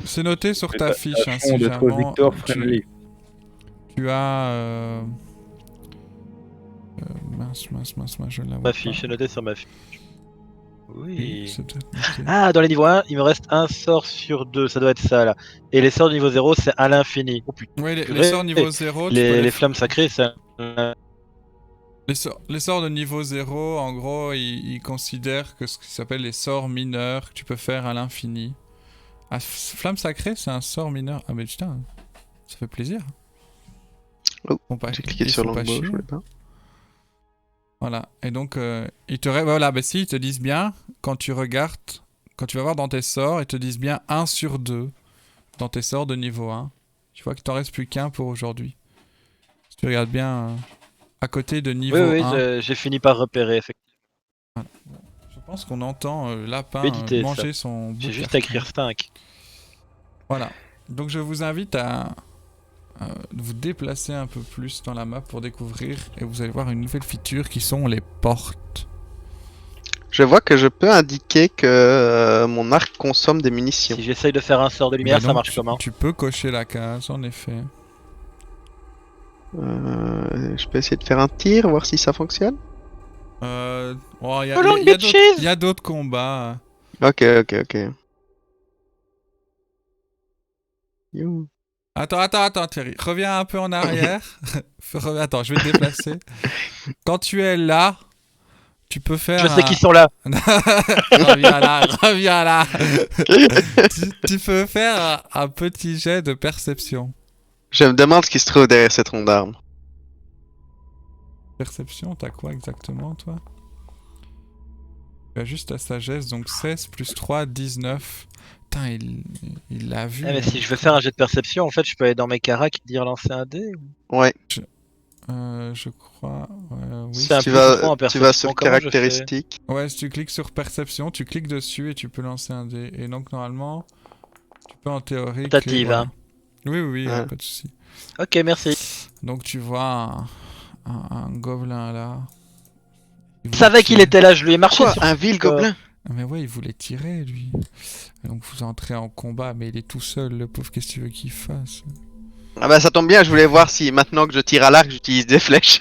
C'est noté sur ta fiche, hein, Tâchons si d'être jamais Victor friendly. tu as... mince, je la vois Ma pas. fiche, c'est noté sur ma fiche. Oui. C'est peut-être noté. Ah, dans les niveaux 1, il me reste un sort sur 2, ça doit être ça là. Et les sorts de niveau 0, c'est à l'infini. Oh putain. Ouais, les Purée. sorts niveau 0, tu peux Les les flammes sacrées, c'est Les sorts de niveau 0, en gros, ils considèrent que ce qui s'appelle les sorts mineurs que tu peux faire à l'infini. Ah, Flamme sacrée, c'est un sort mineur. Ah, mais putain, ça fait plaisir. Oh, Bon, pas- J'ai cliqué ils sur font pas l'onglet, je chier. voulais pas. Voilà, et donc, voilà, bah si, ils te disent bien, quand tu regardes, quand tu vas voir dans tes sorts, ils te disent bien 1 sur 2 dans tes sorts de niveau 1. Tu vois qu'il t'en reste plus qu'un pour aujourd'hui. Si tu regardes bien à côté de niveau Oui, 1. j'ai fini par repérer, effectivement. Je pense qu'on entend Lapin Méditer, manger son bout J'ai de juste carton. à écrire 5. Voilà. Donc je vous invite à vous déplacer un peu plus dans la map pour découvrir et vous allez voir une nouvelle feature qui sont les portes. Je vois que je peux indiquer que mon arc consomme des munitions. Si j'essaye de faire un sort de lumière, Bah ça donc, marche comment? tu peux cocher la case, en effet. Je peux essayer de faire un tir, voir si ça fonctionne. Oh, il Oh, long y a bitches! y a d'autres combats. Ok. You. Attends, Thierry. Reviens un peu en arrière. Attends, je vais te déplacer. Quand tu es là, tu peux faire Je sais qu'ils sont là. reviens là. Tu peux faire un petit jet de perception. Je me demande ce qui se trouve derrière cette ronde d'armes. Perception, t'as quoi exactement, toi? Tu as juste ta sagesse, donc 16 plus 3, 19. Putain, il l'a vu. Ah, mais si je veux faire un jet de perception, en fait, je peux aller dans mes caracs et dire lancer un dé. Ouais. Je crois. Oui. C'est un Tu plus vas, fond en tu vas perception. sur Comment je fais? caractéristiques. Ouais, si tu cliques sur perception, tu cliques dessus et tu peux lancer un dé. Et donc, normalement, tu peux en théorie. Tentative, voilà. hein. Oui, Ouais. pas de souci. Ok, merci. Donc, tu vois un gobelin là. Il Je voulait savais qu'il tirer. était là, je lui ai marché Quoi, sur un vil gobelin? Ah, mais ouais, il voulait tirer, lui. Et donc, vous entrez en combat, mais il est tout seul, le pauvre. Qu'est-ce que tu veux qu'il fasse? Ah bah ça tombe bien, je voulais voir si maintenant que je tire à l'arc, j'utilise des flèches.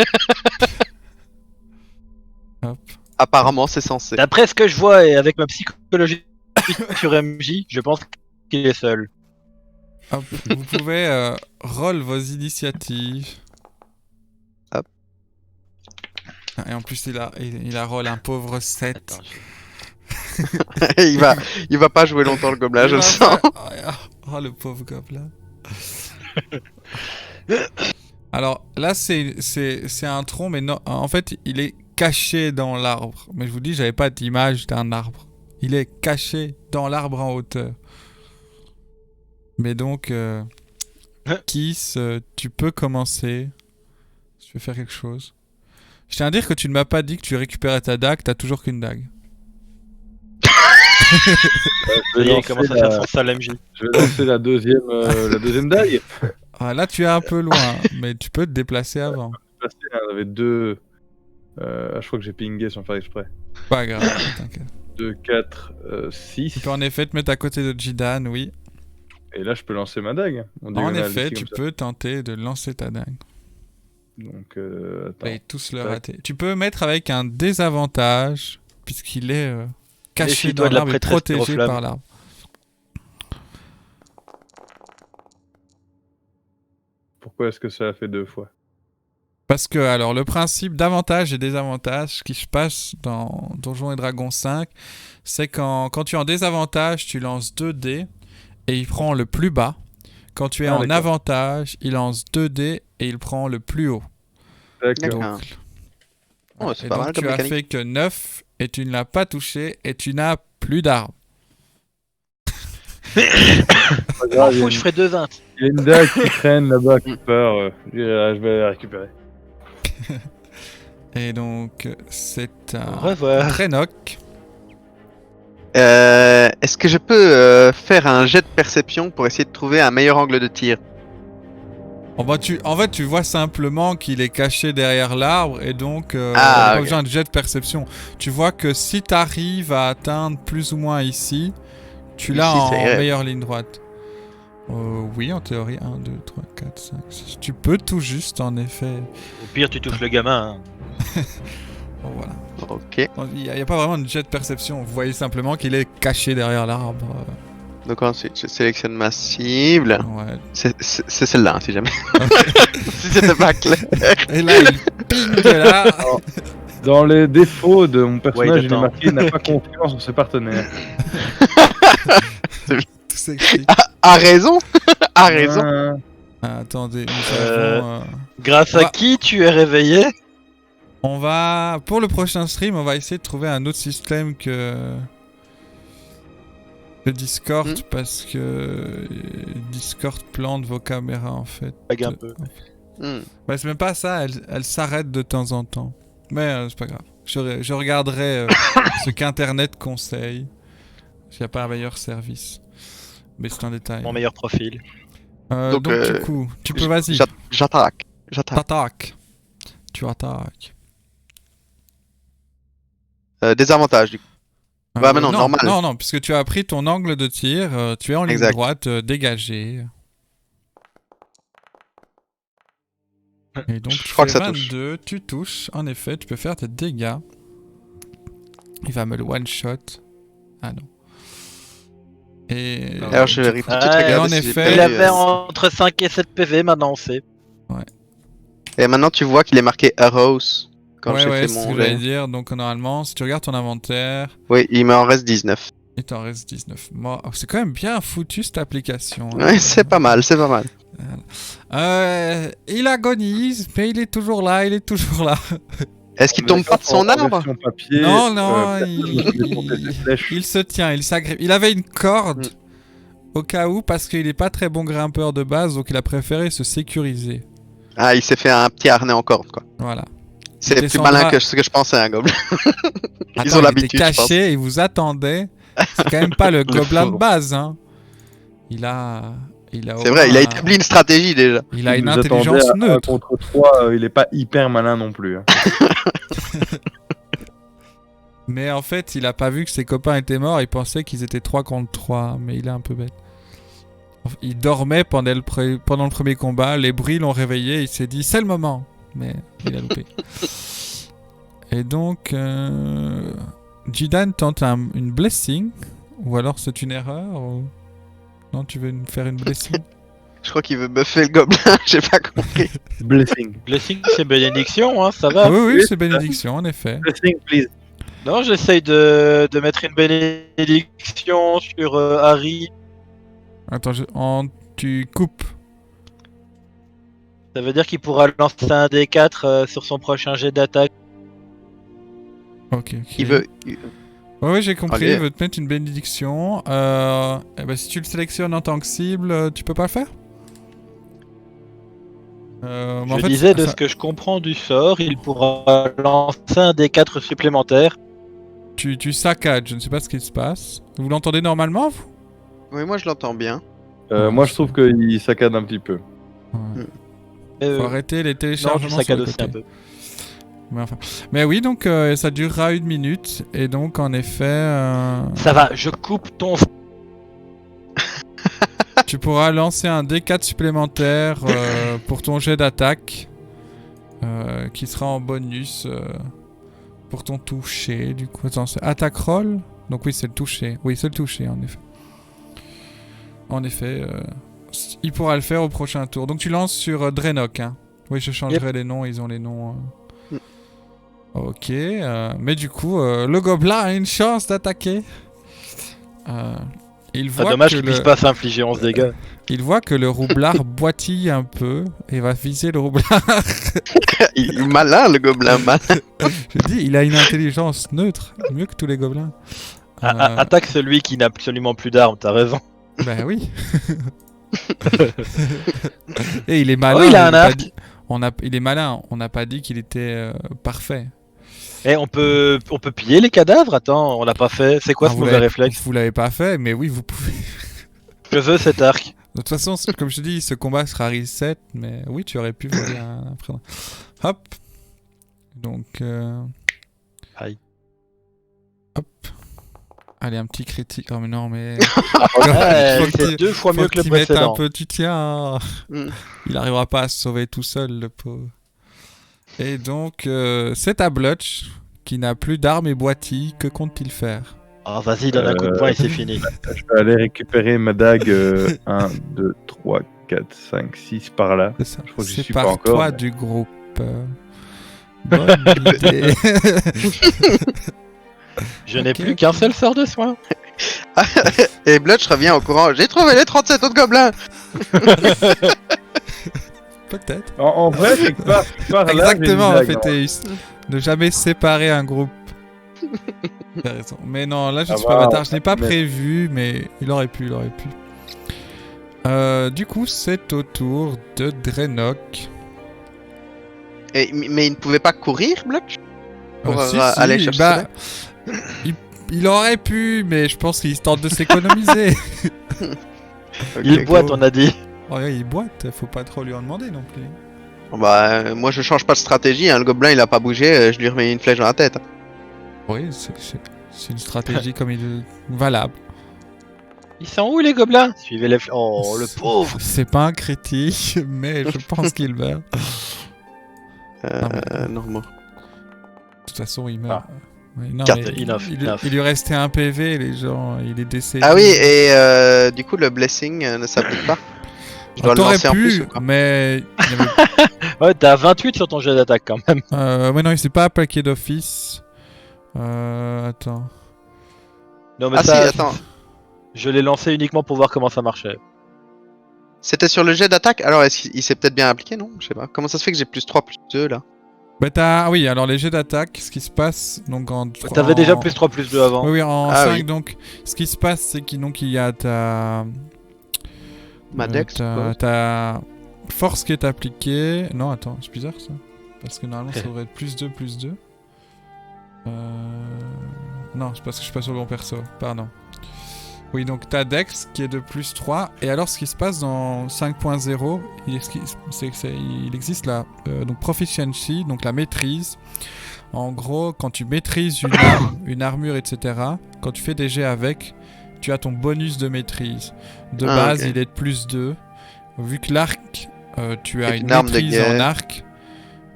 Hop. Apparemment, c'est censé. D'après ce que je vois et avec ma psychologie sur MJ, je pense qu'il est seul. Hop. Vous pouvez roll vos initiatives. Hop. Ah, et en plus, il a roll un pauvre 7. Attends, il va pas jouer longtemps le gobelin, je le sens. Oh, le pauvre gobelin. Alors là, c'est un tronc, mais non, en fait, il est caché dans l'arbre. Mais je vous dis, j'avais pas d'image d'un arbre. Il est caché dans l'arbre en hauteur. Mais donc, Kiss, tu peux commencer. Si tu veux faire quelque chose. Je tiens à dire que tu ne m'as pas dit que tu récupérais ta dague, t'as toujours qu'une dague. Je vais il lancer commence à la- faire son sale MJ. je vais lancer la deuxième dague. Ah, là, tu es un peu loin, mais tu peux te déplacer avant. Il y en avait deux. Je crois que j'ai pingé sans faire exprès. Pas grave, t'inquiète. 2, 4, 6. Tu peux en effet te mettre à côté de Jidan, oui. Et là, je peux lancer ma dague. En diagonale, effet, ici, tu comme ça. peux tenter de lancer ta dague. Donc, attends. Et tous le Tac. rater. Tu peux mettre avec un désavantage, puisqu'il est caché Méfie-toi dans de la l'arbre et prêtresse protégé pyroflamme. par l'arbre. Pourquoi est-ce que ça a fait 2 fois? Parce que, alors, le principe d'avantage et désavantage qui se passe dans Donjons et Dragons 5, c'est quand tu es en désavantage, tu lances 2 dés et il prend le plus bas. Quand tu es en d'accord. avantage, il lance 2 dés et il prend le plus haut. D'accord. D'accord. Oh, c'est Et pas donc, mal comme tu as mécanique. fait que 9 et tu ne l'as pas touché et tu n'as plus d'armes. Pas M'en grave, fous, je ferai 2-20. il y a une dague qui traîne là-bas quelque part. Je vais la récupérer. Et donc, c'est Au un revoir. Draenok. Est-ce que je peux faire un jet de perception pour essayer de trouver un meilleur angle de tir? En fait, tu vois simplement qu'il est caché derrière l'arbre et donc Ah, pas ok. besoin de jet de perception. Tu vois que si tu arrives à atteindre plus ou moins ici, tu l'as Ici, ça en irait. meilleure ligne droite. Oui, en théorie, 1, 2, 3, 4, 5, 6. Tu peux tout juste, en effet. Au pire, tu touches le gamin. Hein. Bon, voilà. Ok. Il n'y a pas vraiment de jet de perception. Vous voyez simplement qu'il est caché derrière l'arbre. Donc ensuite, je sélectionne ma cible. Ouais. C'est celle-là, hein, si jamais. Si c'était pas clair. Et là, il ping là. Dans les défauts de mon personnage, il est attends. marqué n'a pas confiance en ses partenaires. Tout s'explique. A raison. A raison. Ah, attendez, nous Euh, avons, Grâce Ouais. à qui tu es réveillé? on va, pour le prochain stream, on va essayer de trouver un autre système que Discord, parce que Discord plante vos caméras en fait. Lag un peu. Bah, c'est même pas ça, elle s'arrête de temps en temps. Mais c'est pas grave. Je regarderai ce qu'Internet conseille. S'il n'y a pas un meilleur service. Mais c'est un détail. Mon meilleur profil. Donc, Donc, du coup, tu peux, vas-y. J'attaque. T'attaques. Tu attaques. Désavantage du coup. Bah, mais non, normal. Non, puisque tu as pris ton angle de tir, tu es en ligne Exact. droite, dégagé. Et donc, Je tu crois fais que ça touche. 22, tu touches. En effet, tu peux faire tes dégâts. Il va me le one-shot. Ah non. Et... Alors je vais tout de suite Ah, regarder en si j'ai effet, pas Il eu, avait entre 5 et 7 PV, maintenant on sait. Et maintenant tu vois qu'il est marqué Arrows quand j'ai fait c'est ce mon que j'allais jet. dire. Donc, normalement, si tu regardes ton inventaire, Oui, il m'en reste 19. il t'en reste 19. C'est quand même bien foutu cette application. hein. Ouais, c'est pas mal, c'est pas mal. Il agonise, mais il est toujours là, Est-ce qu'il tombe pas de son arbre? Papier, Non, personne ne peut compter ses flèches. il se tient, il s'agrippe. Il avait une corde au cas où, parce qu'il est pas très bon grimpeur de base, donc il a préféré se sécuriser. Ah, il s'est fait un petit harnais en corde, quoi. Voilà. C'est plus descendra- malin que ce que je pensais, un gobelin. Attends, Ils ont il l'habitude, était je pense. caché, il vous attendait. C'est quand même pas le gobelin de pauvre. base, hein. Il a C'est vrai, il a au moins- établi une stratégie déjà. Il a Il une nous attendait intelligence à un neutre. contre 3, il est pas hyper malin non plus. Hein. Mais en fait, il a pas vu que ses copains étaient morts, il pensait qu'ils étaient 3 contre 3, mais il est un peu bête. Il dormait pendant le premier combat, les bruits l'ont réveillé, il s'est dit c'est le moment, mais il a loupé. Et donc, Jidan tente une blessing, ou alors c'est une erreur ou... Non, tu veux faire une blessing? Je crois qu'il veut buffer le gobelin, j'ai pas compris. Blessing. Blessing, c'est bénédiction, hein, ça va. Oui, c'est bénédiction, en effet. Blessing, please. Non, j'essaye de mettre une bénédiction sur Harry. Attends, tu coupes. Ça veut dire qu'il pourra lancer un D4 sur son prochain jet d'attaque. Ok. Il veut. Ouais, j'ai compris, Allez. il veut te mettre une bénédiction. Eh ben, si tu le sélectionnes en tant que cible, tu peux pas le faire? Mais Je en fait, disais, de ça- ce que je comprends du sort, il pourra lancer un D4 supplémentaire. tu saccades, je ne sais pas ce qui se passe. Vous l'entendez normalement, vous? Oui, moi je l'entends bien. Moi, je trouve qu'il saccade un petit peu. Ouais. Euh, Faut arrêter les non, téléchargements je sur saccade le aussi un côté. peu. Mais oui, donc ça durera 1 minute. Et donc, en effet, Ça va, je coupe ton... tu pourras lancer un D4 supplémentaire pour ton jet d'attaque. Qui sera en bonus pour ton toucher. Du coup, attends, c'est attaque roll. Donc oui, c'est le toucher. Oui, c'est le toucher, en effet. En effet, il pourra le faire au prochain tour. Donc tu lances sur Draenok, hein. Oui, je changerai les noms, ils ont les noms. Ok, mais du coup, le gobelin a une chance d'attaquer. Il voit dommage que qu'il puisse pas s'infliger 11 dégâts. il voit que le roublard boitille un peu et va viser le roublard. Il est malin, le gobelin, malin. Je dis, il a une intelligence neutre, mieux que tous les gobelins. Attaque celui qui n'a absolument plus d'armes, t'as raison. Ben oui. Et il est malin. Oh, il a un arc. Il est malin. On n'a pas dit qu'il était parfait. Eh, on peut piller les cadavres? Attends, on l'a pas fait. C'est quoi ce mauvais réflexe? Vous l'avez pas fait, mais oui, vous pouvez. Je veux cet arc. De toute façon, comme je te dis, ce combat sera reset, mais oui, tu aurais pu voler un prénom. Hop. Donc. Aïe. Hop. Allez, un petit critique. Oh, mais non, mais. Ouais, c'est 2 fois mieux que le précédent. Un peu, tu tiens. Il arrivera pas à se sauver tout seul, le pauvre. Et donc, c'est à Blutch, qui n'a plus d'armes et boitilles. Que compte-t-il faire? Oh, vas-y, donne un coup de poing et c'est fini. Je vais aller récupérer ma dague 1, 2, 3, 4, 5, 6 par là. C'est ça. Je crois que j'y suis par pas encore. toi du groupe. Bonne idée. Je n'ai plus qu'un seul sort de soin. Et Blutch revient au courant. J'ai trouvé les 37 autres gobelins. Peut-être. En vrai, quelque part par là, Exactement, en j'ai une dague, fait, ne jamais séparer un groupe. T'as raison. Mais non, là, je suis pas bâtard. Je n'ai pas prévu, mais il aurait pu. Du coup, c'est au tour de Draenok. Mais il ne pouvait pas courir, Blutch, pour Si, aller chercher ça. Il aurait pu, mais je pense qu'il tente de s'économiser. Il boite, on a dit. Oh, il boite, faut pas trop lui en demander non plus. Bah, moi je change pas de stratégie, hein. Le gobelin il a pas bougé, je lui remets une flèche dans la tête. Oui, c'est une stratégie comme il valable. Ils sont où les gobelins? Suivez les Oh, le pauvre. C'est pas un critique, mais je pense qu'il meurt. Non, moi. De toute façon, il meurt. Oui, non, Carte mais enough. il lui restait un PV, les gens, il est décédé. Ah oui, et du coup le blessing ne s'applique pas. Je dois le T'aurais lancer en plus pu, ou quoi? mais... Ouais, t'as 28 sur ton jet d'attaque quand même. ouais, non, il s'est pas appliqué d'office. Attends. Non, mais Ah ça, si, attends. je l'ai lancé uniquement pour voir comment ça marchait. C'était sur le jet d'attaque? Alors est-ce qu'il s'est peut-être bien appliqué, non? Je sais pas. Comment ça se fait que j'ai plus 3, plus 2 là? Bah ah oui, alors les jets d'attaque, ce qui se passe, donc T'avais déjà plus 3, plus 2 avant. Oui, en Ah 5, oui. donc, ce qui se passe, c'est qu'il y a ta... Ma dex, ta force qui est appliquée... Non, attends, c'est bizarre ça. Parce que normalement, ça devrait être plus 2, plus 2. Non, c'est parce que je suis pas sur le bon perso, pardon. Oui, donc ta dex qui est de plus 3. Et alors, ce qui se passe dans 5.0, il existe la donc proficiency, donc la maîtrise. En gros, quand tu maîtrises une arme, une armure, etc., quand tu fais des jets avec, tu as ton bonus de maîtrise. De base, ok. il est de plus 2. Vu que l'arc, tu as C'est une une arme de maîtrise en guerre. arc.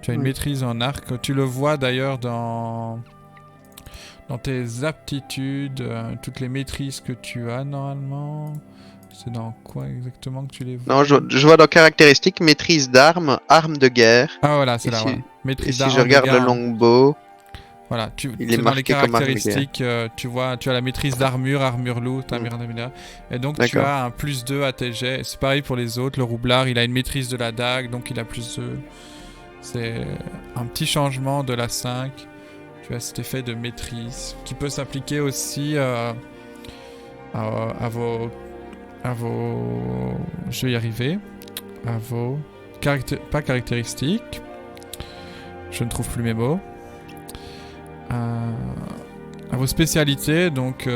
Tu as une maîtrise en arc. Tu le vois d'ailleurs dans tes aptitudes, toutes les maîtrises que tu as normalement. C'est dans quoi exactement que tu les vois? Non, je vois dans caractéristiques maîtrise d'armes, arme de guerre. Ah voilà, c'est là. Ici- Voilà. Maîtrise Et si d'armes je regarde de le guerre. longbow, Voilà, il est c'est dans les marqué comme arme de caractéristiques, tu vois, tu as la maîtrise d'armure, armure lourde, armure d'armure. Et donc tu D'accord. as un plus 2 à tes jets. C'est pareil pour les autres. Le roublard, il a une maîtrise de la dague, donc il a plus 2. C'est un petit changement de la 5. Tu as cet effet de maîtrise qui peut s'appliquer aussi à vos... Je vais y arriver. À vos... Pas caractéristiques. Je ne trouve plus mes mots. À vos spécialités. Donc,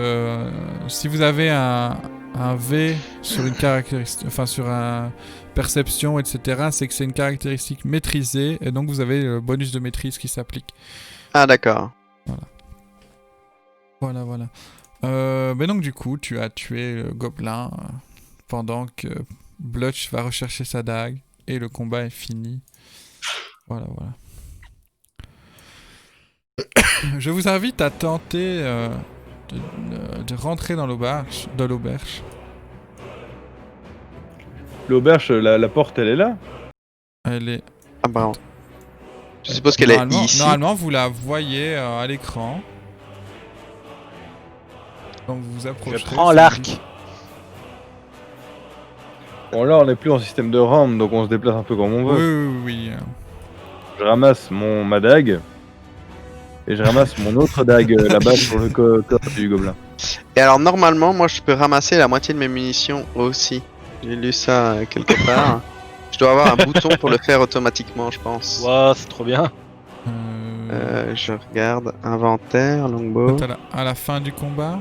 si vous avez un V sur une caractéristique... Enfin, sur un... perception, etc., c'est que c'est une caractéristique maîtrisée. Et donc, vous avez le bonus de maîtrise qui s'applique. Ah d'accord. Voilà. Mais donc du coup, tu as tué le gobelin pendant que Blutch va rechercher sa dague et le combat est fini. Voilà. Je vous invite à tenter de rentrer dans l'auberge. L'auberge, la porte, elle est là. Elle est... Ah bah. Je suppose qu'elle est ici. Normalement, vous la voyez à l'écran. Quand vous vous approchez. Je prends l'arc. Bon, là, on n'est plus en système de rampe, donc on se déplace un peu comme on Oui, veut. oui, oui. Je ramasse ma dague. Et je ramasse mon autre dague là-bas sur le corps du gobelin. Et alors, normalement, moi, je peux ramasser la moitié de mes munitions aussi. J'ai lu ça quelque part. Je dois avoir un bouton pour le faire automatiquement, je pense. Waouh, c'est trop bien. Je regarde. Inventaire, longbow. À la fin du combat.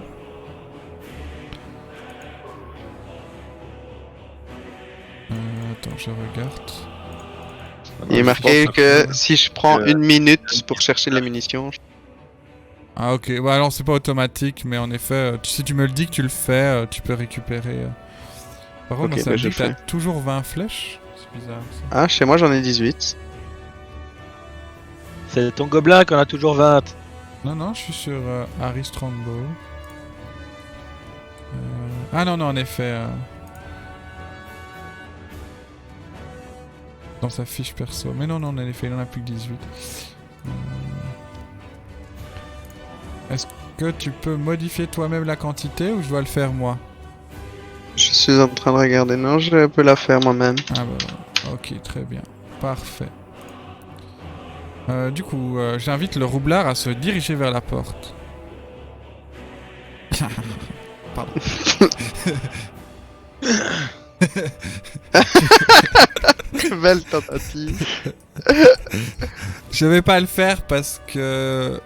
Attends, je regarde. Il est marqué que si je prends une minute pour chercher les munitions. Ah ok, bah alors c'est pas automatique, mais en effet, si tu me le dis que tu le fais, tu peux récupérer. Par contre, Ok, ça bah, me je dit que t'as fais. toujours 20 flèches. C'est bizarre ça. Ah, chez moi j'en ai 18. C'est ton gobelin qu'on a toujours 20. Non, non, je suis sur Harry Strongbow. Ah non, non, en effet. Dans sa fiche perso. Mais non, non, en effet, il en a plus que 18. Est-ce que tu peux modifier toi-même la quantité ou je dois le faire moi? Je suis en train de regarder. Non, je peux la faire moi-même. Ah bah, ok, très bien. Parfait. Du coup, j'invite le roublard à se diriger vers la porte. Pardon. Belle tentative. Je vais pas le faire parce que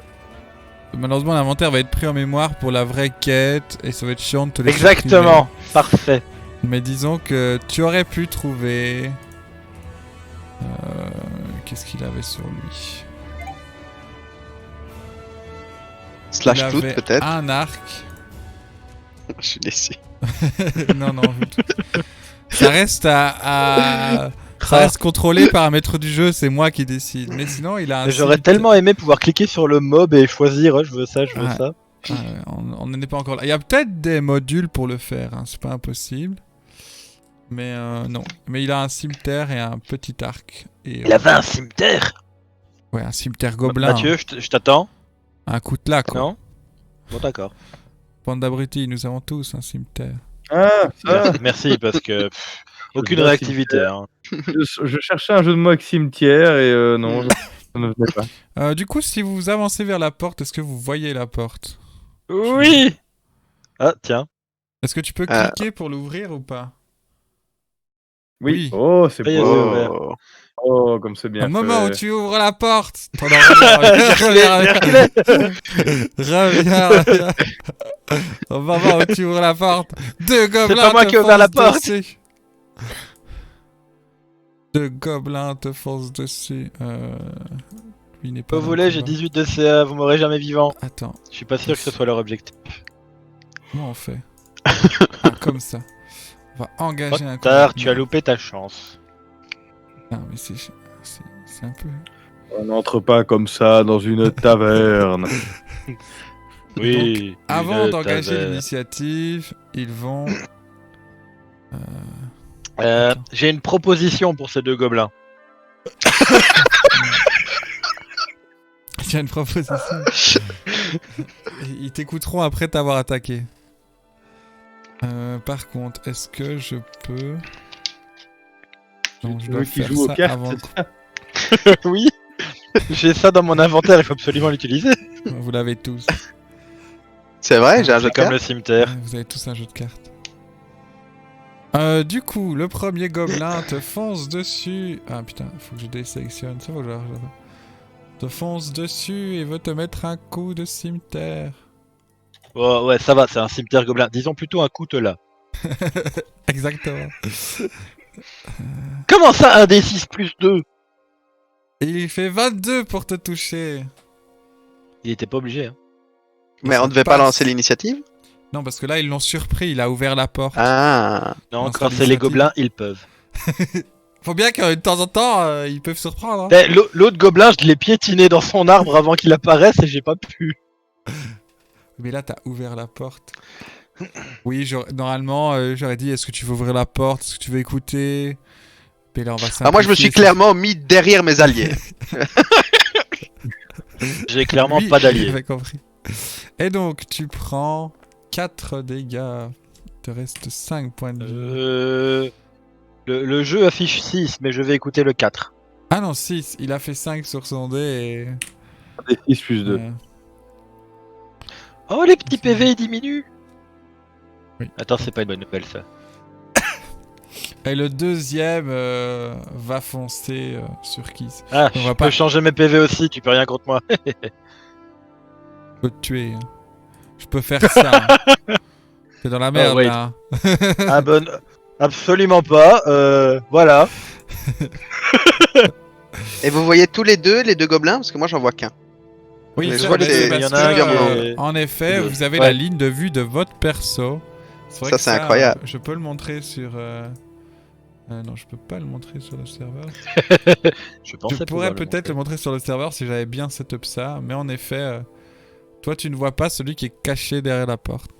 malheureusement l'inventaire va être pris en mémoire pour la vraie quête et ça va être chiant de te laisser Exactement. Parfait. Mais disons que tu aurais pu trouver... Qu'est-ce qu'il avait sur lui? Slash Il foot avait peut-être. un arc. Je suis déçu. Non, non. Ça reste ça reste contrôlé par un maître du jeu, c'est moi qui décide. Mais sinon, il a un... J'aurais tellement aimé pouvoir cliquer sur le mob et choisir, je veux ça, je veux Ouais. ça. On n'en est pas encore là. Il y a peut-être des modules pour le faire, hein, c'est pas impossible. Mais non. Mais il a un cimetière et un petit arc. Et, Il avait un cimetière. Ouais, un cimetière gobelin. Mathieu, je t'attends. Un coutelas, quoi. Non. Bon, d'accord. Bande d'abrutis, nous avons tous un cimetière. Ah, ça Merci, parce que aucune bien réactivité. Hein. je cherchais un jeu de mots avec cimetière et non, ça ne venait pas. Du coup, si vous avancez vers la porte, est-ce que vous voyez la porte? Oui. Ah, tiens. Est-ce que tu peux cliquer pour l'ouvrir ou pas? Oui. Oh, c'est Ça y est, beau. c'est ouvert. Oh, comme c'est bien Au moment où fait. tu ouvres la porte, reviens. Au moment où tu ouvres la porte, deux gobelins pas moi te qui ai ouvert la foncent porte. dessus. Deux gobelins te foncent dessus. Lui n'est pas Au dans volet, le j'ai combat. 18 de CA, vous m'aurez jamais vivant. Attends, Je suis pas sûr que ce soit leur objectif. comment on fait? Ah, comme ça. On va engager Trop un tard, combattant. tu as loupé ta chance. Non, mais c'est un peu... On n'entre pas comme ça dans une taverne. Oui. Avant une d'engager taverne. l'initiative, ils vont... J'ai une proposition pour ces deux gobelins. J'ai une proposition. Ils t'écouteront après t'avoir attaqué. Par contre, est-ce que je peux... Non, je Tu dois veux qu'ils faire jouent aux ça cartes, avant le c'est ça? Oui. J'ai ça dans mon inventaire, il faut absolument l'utiliser. Vous l'avez tous. C'est vrai, j'ai un jeu C'est de comme cartes. le cimetière. Ouais, vous avez tous un jeu de cartes. Du coup, le premier gobelin te fonce dessus. Ah putain, faut que je désélectionne ça. Te fonce dessus et veut te mettre un coup de cimetière. Oh, ouais, ça va, c'est un cimetière gobelin. Disons plutôt un coutelas. Exactement. Comment ça, un D6 plus 2? Et il fait 22 pour te toucher. Il était pas obligé. Hein. Mais Ça on devait pas passe. lancer l'initiative. Non, parce que là, ils l'ont surpris. Il a ouvert la porte. Ah. Non, Non, quand c'est c'est les l'initiative. gobelins, ils peuvent. Faut bien que de temps en temps, ils peuvent surprendre. Hein. Eh, l'autre gobelin, je l'ai piétiné dans son arbre avant qu'il apparaisse et j'ai pas pu. Mais là, t'as ouvert la porte. Oui, normalement, j'aurais dit, est-ce que tu veux ouvrir la porte? Est-ce que tu veux écouter? Mais là, on va Ah, moi, je me suis simplifier, clairement mis derrière mes alliés. J'ai clairement Oui, pas d'alliés. j'avais compris. Et donc, tu prends 4 dégâts. Il te reste 5 points de vie. Le jeu affiche 6, mais je vais écouter le 4. Ah non, 6. Il a fait 5 sur son dé Des 6 plus et... 2. Oh, les petits PV ils diminuent. Oui. Attends, c'est pas une bonne nouvelle ça. Et le deuxième va foncer sur Kiss. Ah, On je va peux pas- changer mes PV aussi, tu peux rien contre moi. Je peux te tuer. Hein. Je peux faire ça. Hein. T'es dans la merde wait. là. Ah bon, absolument pas. Voilà. Et vous voyez tous les deux gobelins? Parce que moi, j'en vois qu'un. Oui, Mais ça, je vois mais que c'est c'est- parce il y en que, a un qui est- en effet, vous avez Ouais. la ligne de vue de votre perso. Vrai Ça, que c'est incroyable. Je peux le montrer sur... non, je peux pas le montrer sur le serveur. Je pensais Je pourrais pouvoir le peut-être montrer. le montrer sur le serveur si j'avais bien setup ça. Mais en effet, toi, tu ne vois pas celui qui est caché derrière la porte.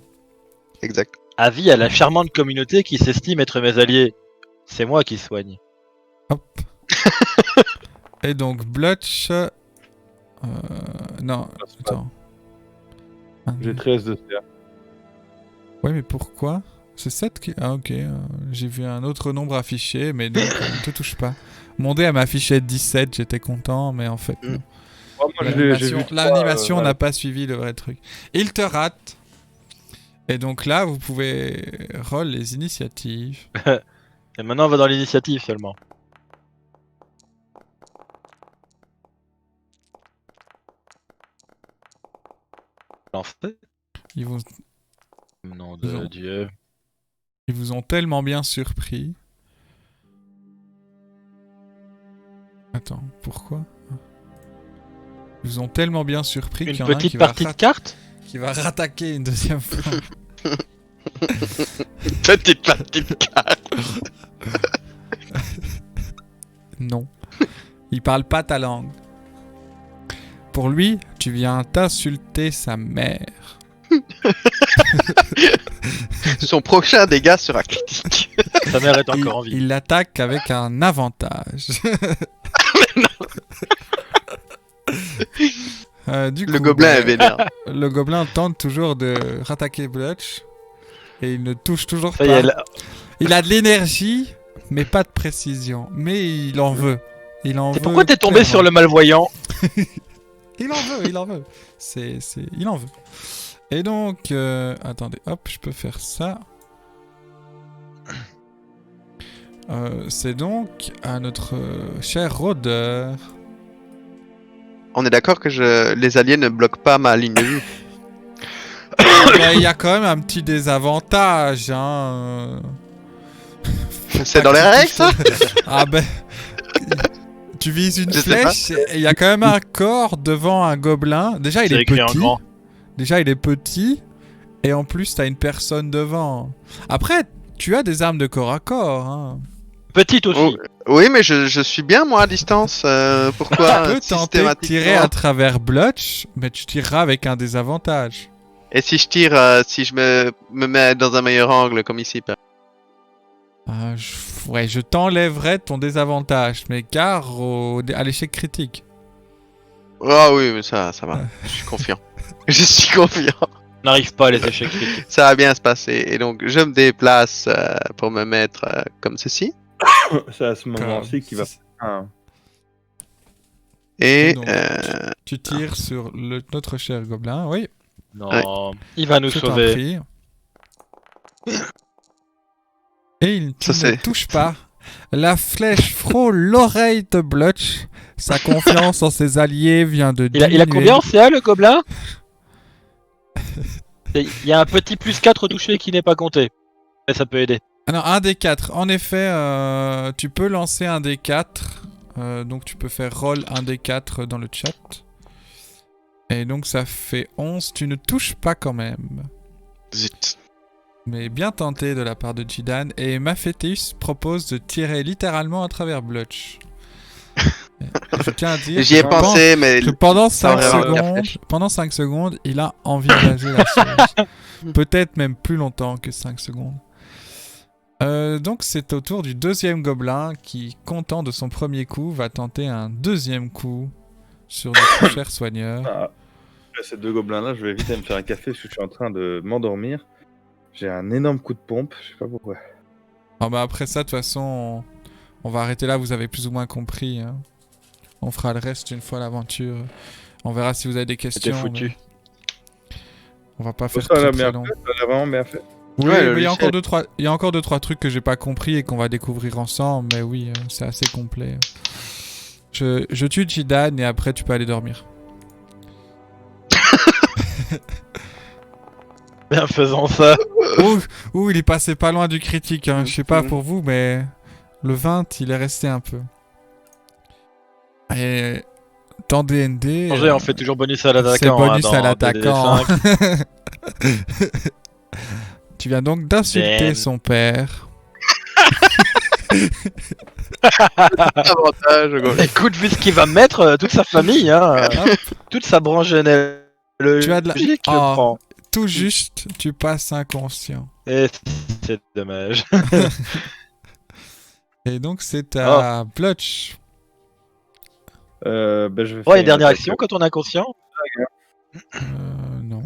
Exact. Avis à la charmante communauté qui s'estime être mes alliés. C'est moi qui soigne. Hop. Et donc, Blutch... non, attends. J'ai 13 de CA. Ouais, mais pourquoi? C'est 7 qui... Ah, ok. J'ai vu un autre nombre affiché, mais non, ne te touche pas. Mon dé, elle m'affichait 17, j'étais content, mais en fait, non. Oh, moi, j'ai vu L'animation 3, n'a pas suivi le vrai truc. Il te rate. Et donc là, vous pouvez roll les initiatives. Et maintenant on va dans l'initiative seulement. Lancer. Ils vous, Nom Ils de ont- Dieu. ils vous ont tellement bien surpris. Attends, pourquoi? Ils vous ont tellement bien surpris Une qu'il y en a un petite qui va, partie de cartes. qui va rattaquer une deuxième fois. Petite partie de carte. Non. Il parle pas ta langue. Pour lui, tu viens t'insulter sa mère. Son prochain dégât sera critique. Sa mère est encore en vie. Il l'attaque avec un avantage. Du Le coup, gobelin ben, est vénère. le gobelin tente toujours de rattaquer Blutch. Et il ne touche toujours Ça y est, pas. là- Il a de l'énergie, mais pas de précision. Mais il en veut. Il en Et veut. pourquoi t'es tombé sur le malvoyant? Il en veut, il en veut. Il en veut. Et donc, attendez, hop, je peux faire ça. C'est donc à notre cher rôdeur. On est d'accord que les alliés ne bloquent pas ma ligne de vue. Il y a quand même un petit désavantage, hein. C'est dans les règles, ça? Ah ben... Tu vises une Je sais pas. flèche et il y a quand même un corps devant un gobelin. Déjà, il C'est est écrit en petit. grand. Déjà, il est petit. Et en plus, t'as une personne devant. Après, tu as des armes de corps à corps, hein. Petite aussi. Oh, oui, mais je suis bien, moi, à distance. Pourquoi Tu peux tenter de tirer à travers Blutch, mais tu tireras avec un désavantage. Et si je tire, si je me mets dans un meilleur angle, comme ici Ouais, je t'enlèverai ton désavantage, mais gare à l'échec critique. Ah oui, mais ça va. Je suis confiant. Je suis confiant. On n'arrive pas à les échecs critiques. Ça va bien se passer. Et donc, je me déplace pour me mettre comme ceci. C'est à ce moment-ci qu'il va. Ah. Et Donc, tu tires sur notre cher gobelin, oui. Non, Ouais. il va nous Je t'en sauver. prie. Et il Ça, ne c'est- touche pas. La flèche frôle l'oreille de Blutch. Sa confiance en ses alliés vient de Il a diminuer. combien en CA le gobelin? Il y a un petit plus 4 touché qui n'est pas compté. Et ça peut aider. Ah non, un des 4. En effet, tu peux lancer un des 4. Donc tu peux faire roll un des 4 dans le chat. Et donc ça fait 11. Tu ne touches pas quand même. Zut. Mais bien tenté de la part de Jidan. Et Maphéteus propose de tirer littéralement à travers Blutch. Je tiens à dire J'y ai que pensé, mais pendant 5 vraiment la secondes, flèche. il a envisagé la chose. Peut-être même plus longtemps que 5 secondes. Donc c'est au tour du deuxième gobelin qui, content de son premier coup, va tenter un deuxième coup sur notre cher soigneur. Ah, après ces deux gobelins-là, je vais vite aller me faire un café parce que je suis en train de m'endormir. J'ai un énorme coup de pompe, je sais pas pourquoi. Ah bah après ça, de toute façon, on va arrêter là, vous avez plus ou moins compris. Hein. On fera le reste une fois l'aventure. On verra si vous avez des questions. C'était foutu. mais On va pas faire Ça a très l'air très bien long. fait, ça a l'air vraiment bien fait. Oui, Ouais, le mais il y a logiciel. encore deux trois trucs que j'ai pas compris et qu'on va découvrir ensemble, mais oui, c'est assez complet. Je tue Jidan et après tu peux aller dormir. Mais en faisant ça. Ouh, il est passé pas loin du critique, hein. Je sais pas pour vous, mais le 20, il est resté un peu. Et dans DND, Changer, on fait toujours bonus à c'est l'attaquant. bonus hein, à dans l'attaquant. DD5. Tu viens donc d'insulter Damn. son père. Avantage, quoi. Écoute, vu ce qu'il va mettre, toute sa famille, hein, toute sa branche Tu as de la- généalogique, je Oh. prends. Tout juste, tu passes inconscient. Et c'est dommage. Et donc c'est à Blutch. Je vais Ouais, faire une dernière attaque. action quand on est inconscient. Non.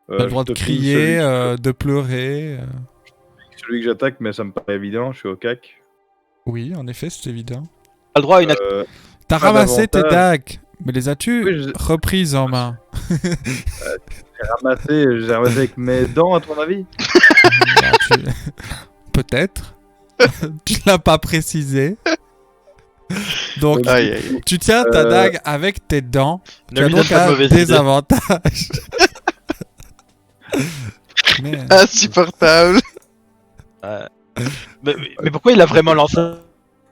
Euh, T'as le droit je de te ping crier, celui, de pleurer. celui que j'attaque, mais ça me paraît évident, je suis au cac. Oui, en effet, c'est évident. T'as le droit à une action. T'as Pas ramassé tes d'avantage. dagues, mais les as-tu Oui, reprises en main? j'ai ramassé avec mes dents, à ton avis? Bah, Peut-être. Tu l'as pas précisé. Donc, Aïe, aïe. tu tiens ta Euh, dague avec tes dents. Tu Ne as lui donne donc pas de un mauvaise idée. désavantage. Mais, Insupportable. Mais pourquoi il a vraiment lancé?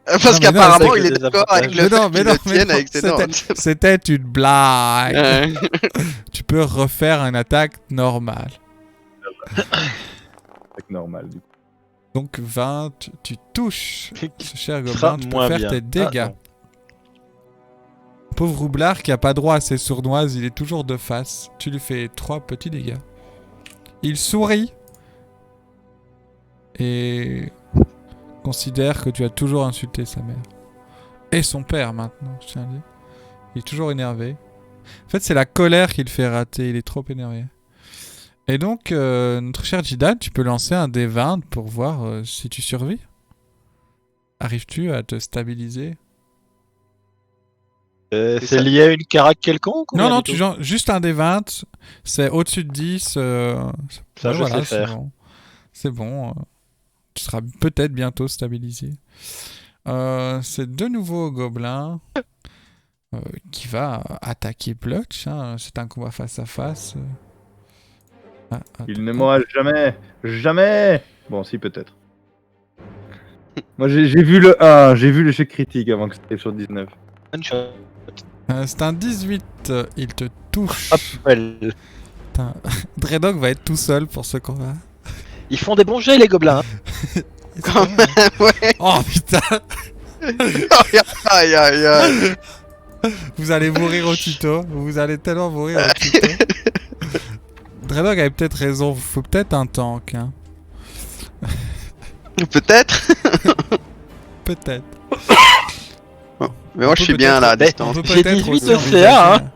Parce Non, mais non, qu'apparemment, c'est il est des d'accord avec avantages. le Mais fait non, qu'il mais le non, tienne mais avec ses non, dents. c'était une blague. Ouais. Tu peux refaire une attaque normale. C'est normal, du coup. Donc 20, tu touches ce cher sera gobelin, tu peux moins faire bien. tes dégâts. Ah, non. Pauvre roublard qui a pas droit à ses sournoises, il est toujours de face. Tu lui fais 3 petits dégâts. Il sourit et considère que tu as toujours insulté sa mère. Et son père maintenant, je tiens à dire. Il est toujours énervé. En fait, c'est la colère qui le fait rater, il est trop énervé. Et donc, notre cher Jidan, tu peux lancer un D20 pour voir si tu survis. Arrives-tu à te stabiliser? C'est lié à une carac quelconque ou Non, rien non, du tu tout joues juste un D20. C'est au-dessus de 10. Ça, ouais, je voilà, sais faire. c'est bon. C'est bon. Tu seras peut-être bientôt stabilisé. C'est de nouveau Gobelin qui va attaquer Blutch. Hein. C'est un combat face à face. Il ne mourra jamais. Jamais. Bon, si, peut-être. Moi, j'ai vu le 1, j'ai vu l'échec critique avant que c'était sur 19. One shot. C'est un 18. Il te touche. Hop, belle. Putain, Dreadnought va être tout seul pour ce combat. Ils font des bons jets, les gobelins. Hein. Quand même, ouais. Oh putain, Aïe, aïe, aïe. vous allez mourir au tuto. Vous allez tellement mourir au tuto. Dreadnought avait peut-être raison. Il faut peut-être un tank. Hein. Peut-être. Peut-être. Mais moi, je suis bien là, à distance. On peut J'ai peut-être 18 aussi de envisager, CA, hein.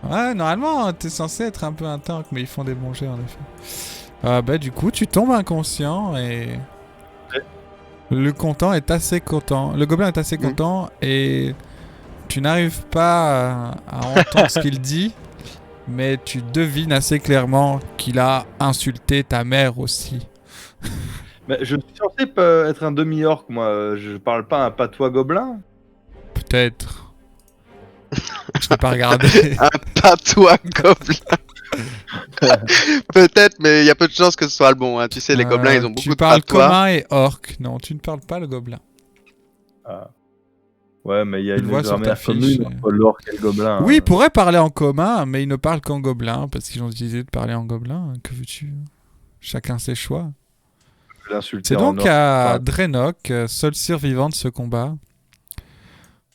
Ouais, normalement, t'es censé être un peu un tank, mais ils font des bons jets en effet. Bah, du coup, tu tombes inconscient et. Le content est assez content. Le gobelin est assez content et. Tu n'arrives pas à entendre ce qu'il dit, mais tu devines assez clairement qu'il a insulté ta mère aussi. Mais je suis censé être un demi-orc, moi. Je parle pas un patois gobelin. Peut-être. Je n'ai pas regardé. Un patois gobelin. Peut-être, mais il y a peu de chances que ce soit le bon. Hein. Tu sais, les gobelins, ils ont beaucoup Tu de parles patois. commun et orc. Non, tu ne parles pas le gobelin. Ah. Ouais, mais il y a Tu le vois une sur ta grammaire fiche, commune et- entre l'orc et le gobelin. Oui, ils hein. pourraient parler en commun, mais ils ne parlent qu'en gobelin parce qu'ils ont décidé de parler en gobelin. Que veux-tu? Chacun ses choix. Je vais l'insulter C'est en donc orc. à Enfin, Draenok, seul survivant de ce combat.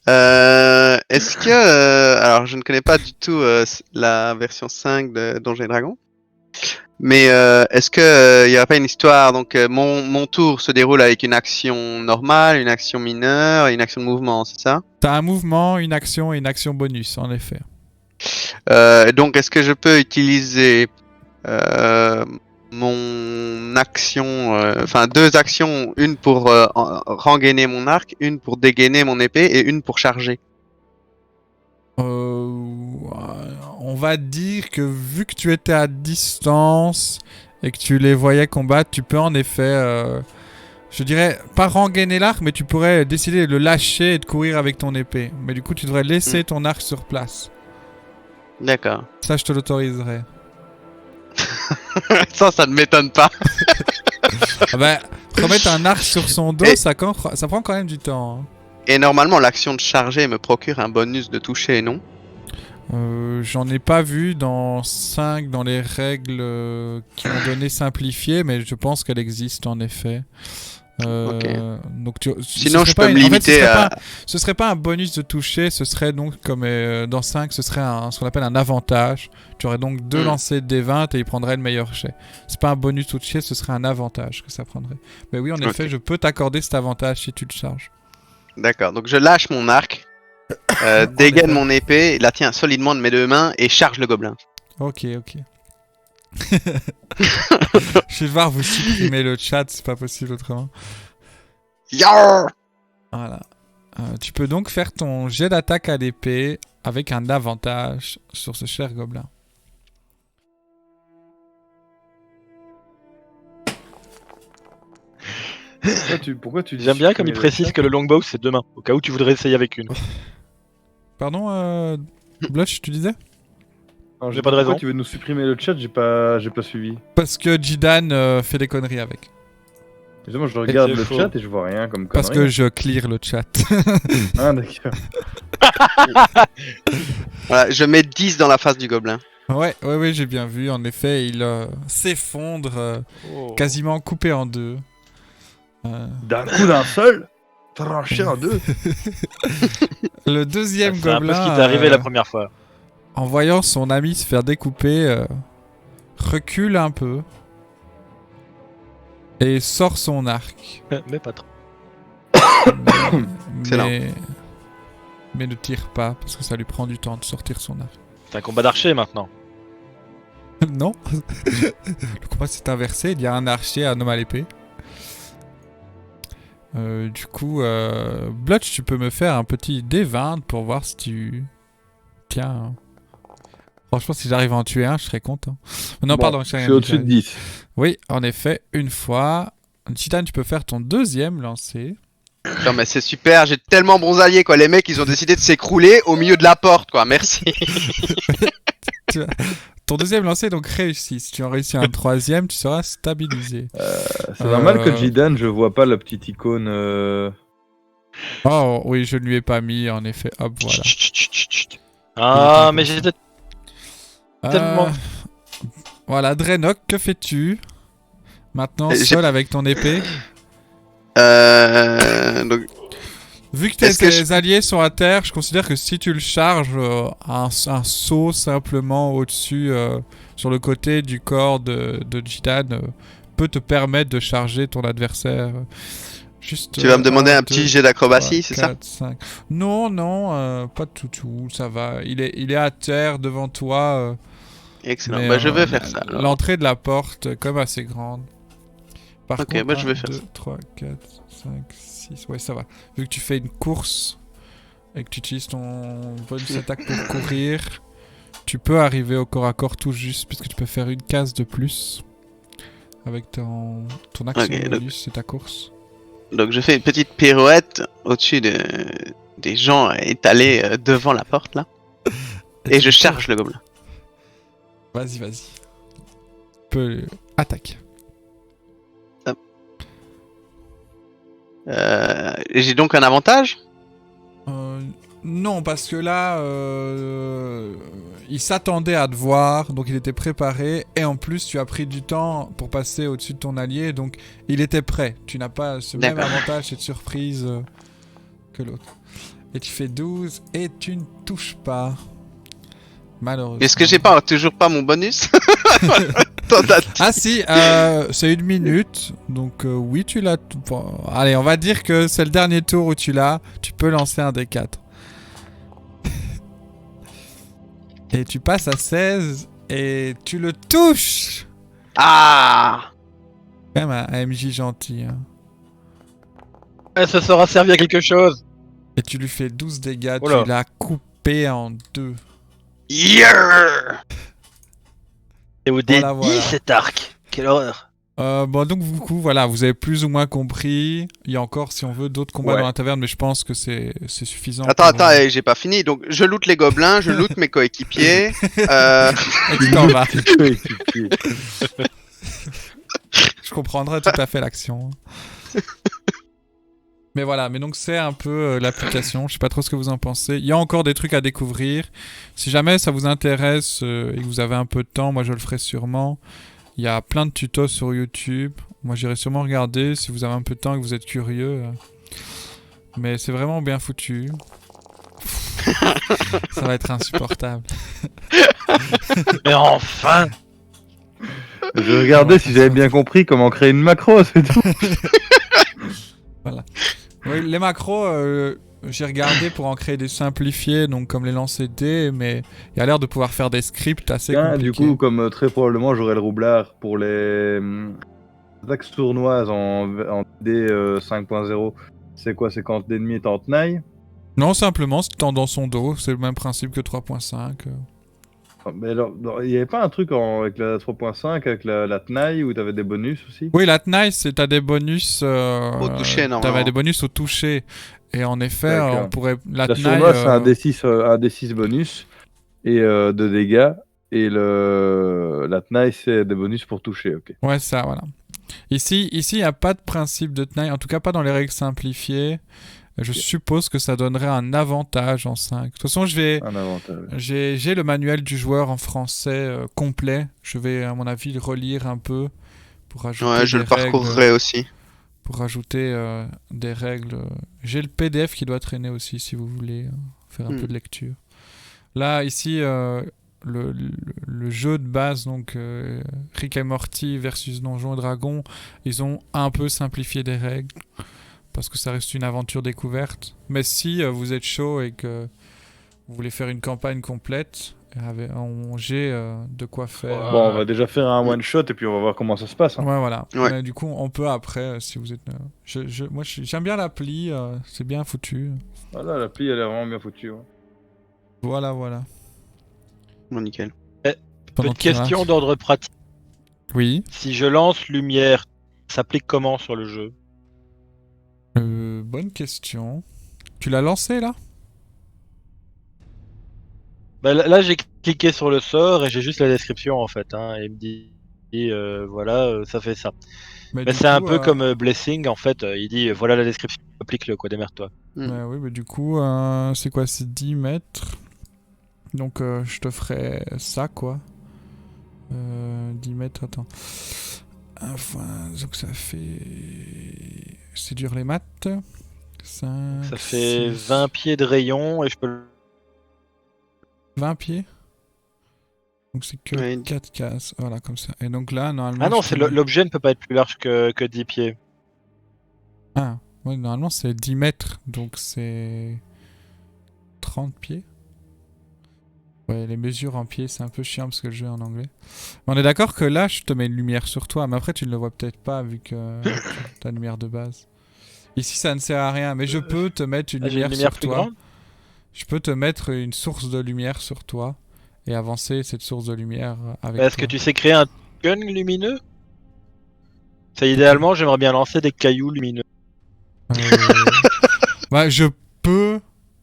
Est-ce que... alors, je ne connais pas du tout la version 5 de Donjons et Dragons. Mais est-ce que il y aurait pas une histoire? Donc mon tour se déroule avec une action normale, une action mineure et une action de mouvement, c'est ça? T'as un mouvement, une action et une action bonus, en effet. Donc est-ce que je peux utiliser mon action, enfin 2 actions, une pour rengainer mon arc, une pour dégainer mon épée et une pour charger? On va dire que vu que tu étais à distance et que tu les voyais combattre, tu peux en effet, je dirais, pas rengainer l'arc, mais tu pourrais décider de le lâcher et de courir avec ton épée. Mais du coup, tu devrais laisser ton arc sur place. D'accord. Ça, je te l'autoriserai. Ça ne m'étonne pas. Ah bah, remettre un arc sur son dos, Et- ça prend quand même du temps. Hein. Et normalement, l'action de charger me procure un bonus de toucher, non? J'en ai pas vu dans 5 dans les règles qui ont donné simplifié, mais je pense qu'elle existe en effet. Donc Sinon, je peux me limiter à... ce serait pas un bonus de toucher, ce serait donc comme dans 5, ce serait ce qu'on appelle un avantage. Tu aurais donc 2 lancers de D20 et il prendrait le meilleur jet. C'est pas un bonus de toucher, ce serait un avantage que ça prendrait. Mais oui, en effet, je peux t'accorder cet avantage si tu le charges. D'accord, donc je lâche mon arc, dégaine mon épée, la tiens solidement de mes 2 mains et charge le gobelin. Ok. Je vais devoir vous supprimer le chat, c'est pas possible autrement. Yarr! Voilà. Tu peux donc faire ton jet d'attaque à l'épée avec un avantage sur ce cher gobelin. Pourquoi tu dis J'aime bien comme il supprimer le précise chat que le longbow c'est 2 mains, au cas où tu voudrais essayer avec une. Pardon, Blush, tu disais? Alors, J'ai pas de raison. Pourquoi tu veux nous supprimer le chat? J'ai pas suivi. Parce que Jidan fait des conneries avec. Justement, je regarde c'est le faux. chat et je vois rien comme Parce que connerie. je clear le chat. Ah, d'accord. Voilà, je mets 10 dans la face du gobelin. ouais, j'ai bien vu. En effet, il s'effondre, quasiment coupé en 2. D'un coup d'un seul, tranché en 2. Le deuxième C'est un peu gobelin, ce qui t'est arrivé la première fois. en voyant son ami se faire découper, recule un peu et sort son arc. Mais pas trop. Excellent. Mais ne tire pas parce que ça lui prend du temps de sortir son arc. C'est un combat d'archer maintenant. Non. Le combat s'est inversé. Il y a un archer, un homme à l'épée. Du coup, Blutch, tu peux me faire un petit D20 pour voir si tu... Tiens. Franchement, si j'arrive à en tuer un, je serais content. Non, Bon, pardon, je suis au-dessus de 10. Oui, en effet, une fois. Titan, tu peux faire ton deuxième lancer. Non mais c'est super, j'ai tellement bons alliés quoi, les mecs ils ont décidé de s'écrouler au milieu de la porte quoi, merci. Ton deuxième lancer est donc réussi. Si tu en réussis un troisième, tu seras stabilisé. C'est normal que Jidan, je vois pas la petite icône. Oh oui, je ne lui ai pas mis, en effet. Hop, voilà. Ah, mais j'étais tellement... Voilà, Draenok, que fais-tu maintenant J'ai- seul avec ton épée? Donc, Vu que Est-ce que tes alliés sont à terre, je considère que si tu le charges, un saut simplement au-dessus, sur le côté du corps de Jidan, peut te permettre de charger ton adversaire. Juste, tu vas me demander un 2, petit jet d'acrobatie, c'est ça? 4, 5. Non, pas du tout, ça va. Il est à terre devant toi. Excellent, mais, bah je vais faire ça. alors. L'entrée de la porte est comme assez grande. Par Ok, contre, bah, je vais 1, faire 2, ça. 3, 4, 5, 6. Ouais, ça va. Vu que tu fais une course et que tu utilises ton bonus attaque pour courir, tu peux arriver au corps à corps tout juste, puisque tu peux faire une case de plus avec ton action Ok, bonus, c'est ta course. Donc je fais une petite pirouette au-dessus des gens étalés devant la porte là. Et je charge le gobelin. Vas-y. Tu peux attaque. J'ai donc un avantage? Non, parce que là, il s'attendait à te voir, donc il était préparé, et en plus tu as pris du temps pour passer au-dessus de ton allié, donc il était prêt. Tu n'as pas ce même D'accord. avantage, cette surprise que l'autre. Et tu fais 12, et tu ne touches pas. Malheureusement. Est-ce que j'ai toujours pas mon bonus? tentative. Ah si, c'est 1 minute, donc oui tu l'as... Bon, allez, on va dire que c'est le dernier tour où tu l'as, tu peux lancer un des 4. Et tu passes à 16 et tu le touches. Ah! Quand même un MJ gentil. Hein. Ça sera servi à quelque chose. Et tu lui fais 12 dégâts, Oh là. tu l'as coupé en 2. Yeah! Et au dé Voilà, voilà. cet arc. Quelle horreur. Bon donc du coup voilà, vous avez plus ou moins compris. Il y a encore si on veut d'autres combats Ouais. dans la taverne, mais je pense que c'est suffisant. Attends, pour, attends, j'ai pas fini. Donc, je loot les gobelins, je loot mes coéquipiers. Et tu t'en vas. Coéquipier. Je comprendrai tout à fait l'action. Mais voilà, mais donc c'est un peu l'application. Je sais pas trop ce que vous en pensez. Il y a encore des trucs à découvrir. Si jamais ça vous intéresse et que vous avez un peu de temps, moi je le ferai sûrement. Il y a plein de tutos sur YouTube. Moi j'irai sûrement regarder si vous avez un peu de temps et que vous êtes curieux. Mais c'est vraiment bien foutu. Ça va être insupportable. Mais enfin. Je regardais si j'avais bien compris comment créer une macro, c'est tout. Oui, les macros, j'ai regardé pour en créer des simplifiés, donc comme les lancer dés, mais il y a l'air de pouvoir faire des scripts assez Tiens, compliqués. du coup, comme très probablement j'aurai le roublard pour les attaques sournoises en D 5.0, c'est quoi? C'est quand l'ennemi est en tenaille? Non, simplement, c'est dans son dos, c'est le même principe que 3.5. Enfin, mais alors, il n'y avait pas un truc avec la 3.5, avec la tenaille, où t'avais des bonus aussi? Oui, la tenaille, t'as des bonus... Au toucher, normalement. T'avais des bonus au toucher. Et en effet, D'accord. on pourrait... La La tenaille... sournoise, c'est un D6 bonus et de dégâts, et la tenaille, c'est des bonus pour toucher, ok. Ouais, ça, voilà. Ici, il n'y a pas de principe de tenaille, en tout cas pas dans les règles simplifiées. Je suppose que ça donnerait un avantage en 5. De toute façon, Un avantage. j'ai le manuel du joueur en français complet. Je vais, à mon avis, le relire un peu pour rajouter Ouais, je des le parcourrai aussi. pour rajouter des règles. J'ai le PDF qui doit traîner aussi si vous voulez faire un peu de lecture. Là, ici, le jeu de base, donc Rick et Morty versus Donjons et Dragons, ils ont un peu simplifié des règles parce que ça reste une aventure découverte. Mais si vous êtes chaud et que vous voulez faire une campagne complète, j'ai de quoi faire. Bon, on va déjà faire un one shot et puis on va voir comment ça se passe. Hein. Ouais, voilà. Ouais. Mais du coup, on peut après, si vous êtes... moi, j'aime bien l'appli, c'est bien foutu. Voilà, l'appli elle est vraiment bien foutue. Ouais. Voilà, voilà. Bon, nickel. Pendant Petite question qu'il d'ordre pratique. Oui. Si je lance lumière, ça s'applique comment sur le jeu? Bonne question. Tu l'as lancé, là? Bah, là, j'ai cliqué sur le sort et j'ai juste la description en fait. Hein, et il me dit, voilà, ça fait ça. Mais du c'est un coup, peu comme Blessing en fait. Il dit, voilà la description, applique-le quoi, démerde-toi. oui, mais du coup, c'est quoi? C'est 10 mètres. Donc, je te ferai ça, quoi. 10 mètres, attends. Enfin, donc ça fait... C'est dur les maths. 5, Ça fait 6, 20 pieds de rayon et je peux 20 pieds. Donc c'est que Ouais. 4 cases. Voilà, comme ça. Et donc là, normalement... Ah non, je c'est te mets- l'objet ne peut pas être plus large que 10 pieds. Ah, ouais, normalement c'est 10 mètres. Donc c'est... 30 pieds. Ouais, les mesures en pieds, c'est un peu chiant parce que le jeu est en anglais. Mais on est d'accord que là, je te mets une lumière sur toi, mais après, tu ne le vois peut-être pas vu que ta lumière de base. Ici, ça ne sert à rien, mais je peux te mettre une Ah, j'ai lumière, une lumière sur plus toi. grande. Je peux te mettre une source de lumière sur toi et avancer cette source de lumière avec Est-ce que toi. tu sais créer un token lumineux? Ça, idéalement, j'aimerais bien lancer des cailloux lumineux. Bah, je peux,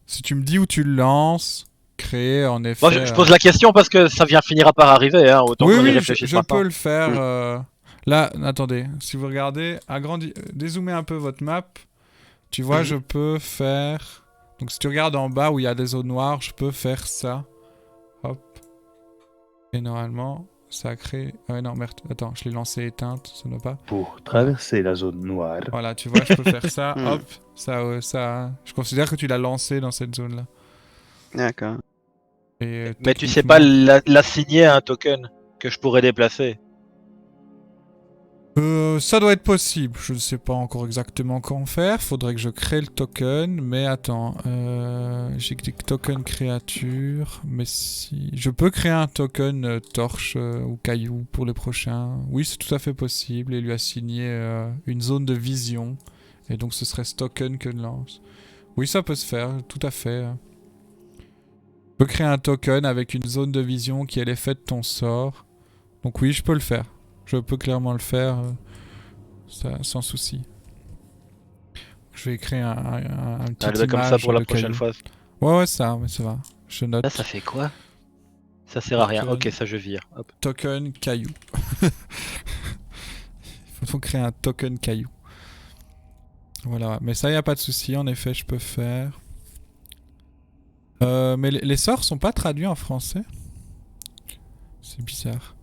si tu me dis où tu le lances, créer en effet... Moi, je pose la question parce que ça finira par arriver. Hein, autant Oui, qu'on y oui, réfléchisse je maintenant. peux le faire. Là, attendez, si vous regardez, dézoomez un peu votre map, tu vois, je peux faire... Donc si tu regardes en bas où il y a des zones noires, je peux faire ça. Hop. Et normalement, ça crée... Ah ouais, non, merde, attends, je l'ai lancé éteinte, ça ne va pas. Pour traverser la zone noire. Voilà, tu vois, je peux faire ça, hop. Ça, je considère que tu l'as lancé dans cette zone-là. D'accord. Et, Mais tu sais pas l'assigner à un token que je pourrais déplacer. Ça doit être possible. Je ne sais pas encore exactement comment faire. Faudrait que je crée le token. Mais attends. J'ai des tokens créatures. Mais si... Je peux créer un token torche ou caillou pour les prochains. Oui, c'est tout à fait possible. Et lui assigner une zone de vision. Et donc ce serait ce token que je lance. Oui, ça peut se faire. Tout à fait. Je peux créer un token avec une zone de vision qui est l'effet de ton sort. Donc oui, je peux le faire. Je peux clairement le faire sans souci. Je vais créer un petit Allez, bah, comme ça pour la prochaine fois. Ouais, ça va. Je note. Là, ça fait quoi? Ça sert à rien. Ok, ça je vire. Hop. Token caillou. Il faut créer un token caillou. Voilà, mais ça y a pas de souci. En effet, je peux faire. Mais les sorts sont pas traduits en français. C'est bizarre.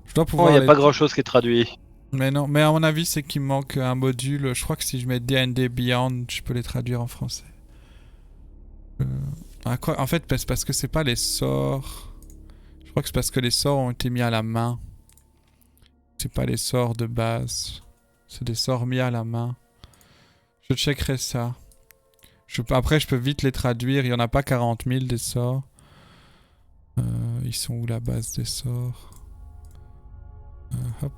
Je dois pouvoir. Il n'y a pas grand chose qui est traduit. Mais non, mais à mon avis, c'est qu'il manque un module. Je crois que si je mets D&D Beyond, je peux les traduire en français. En fait, c'est parce que c'est pas les sorts. Je crois que c'est parce que les sorts ont été mis à la main. C'est pas les sorts de base. C'est des sorts mis à la main. Je checkerai ça. Après, je peux vite les traduire. Il y en a pas 40 000 des sorts. Ils sont où la base des sorts? Hop.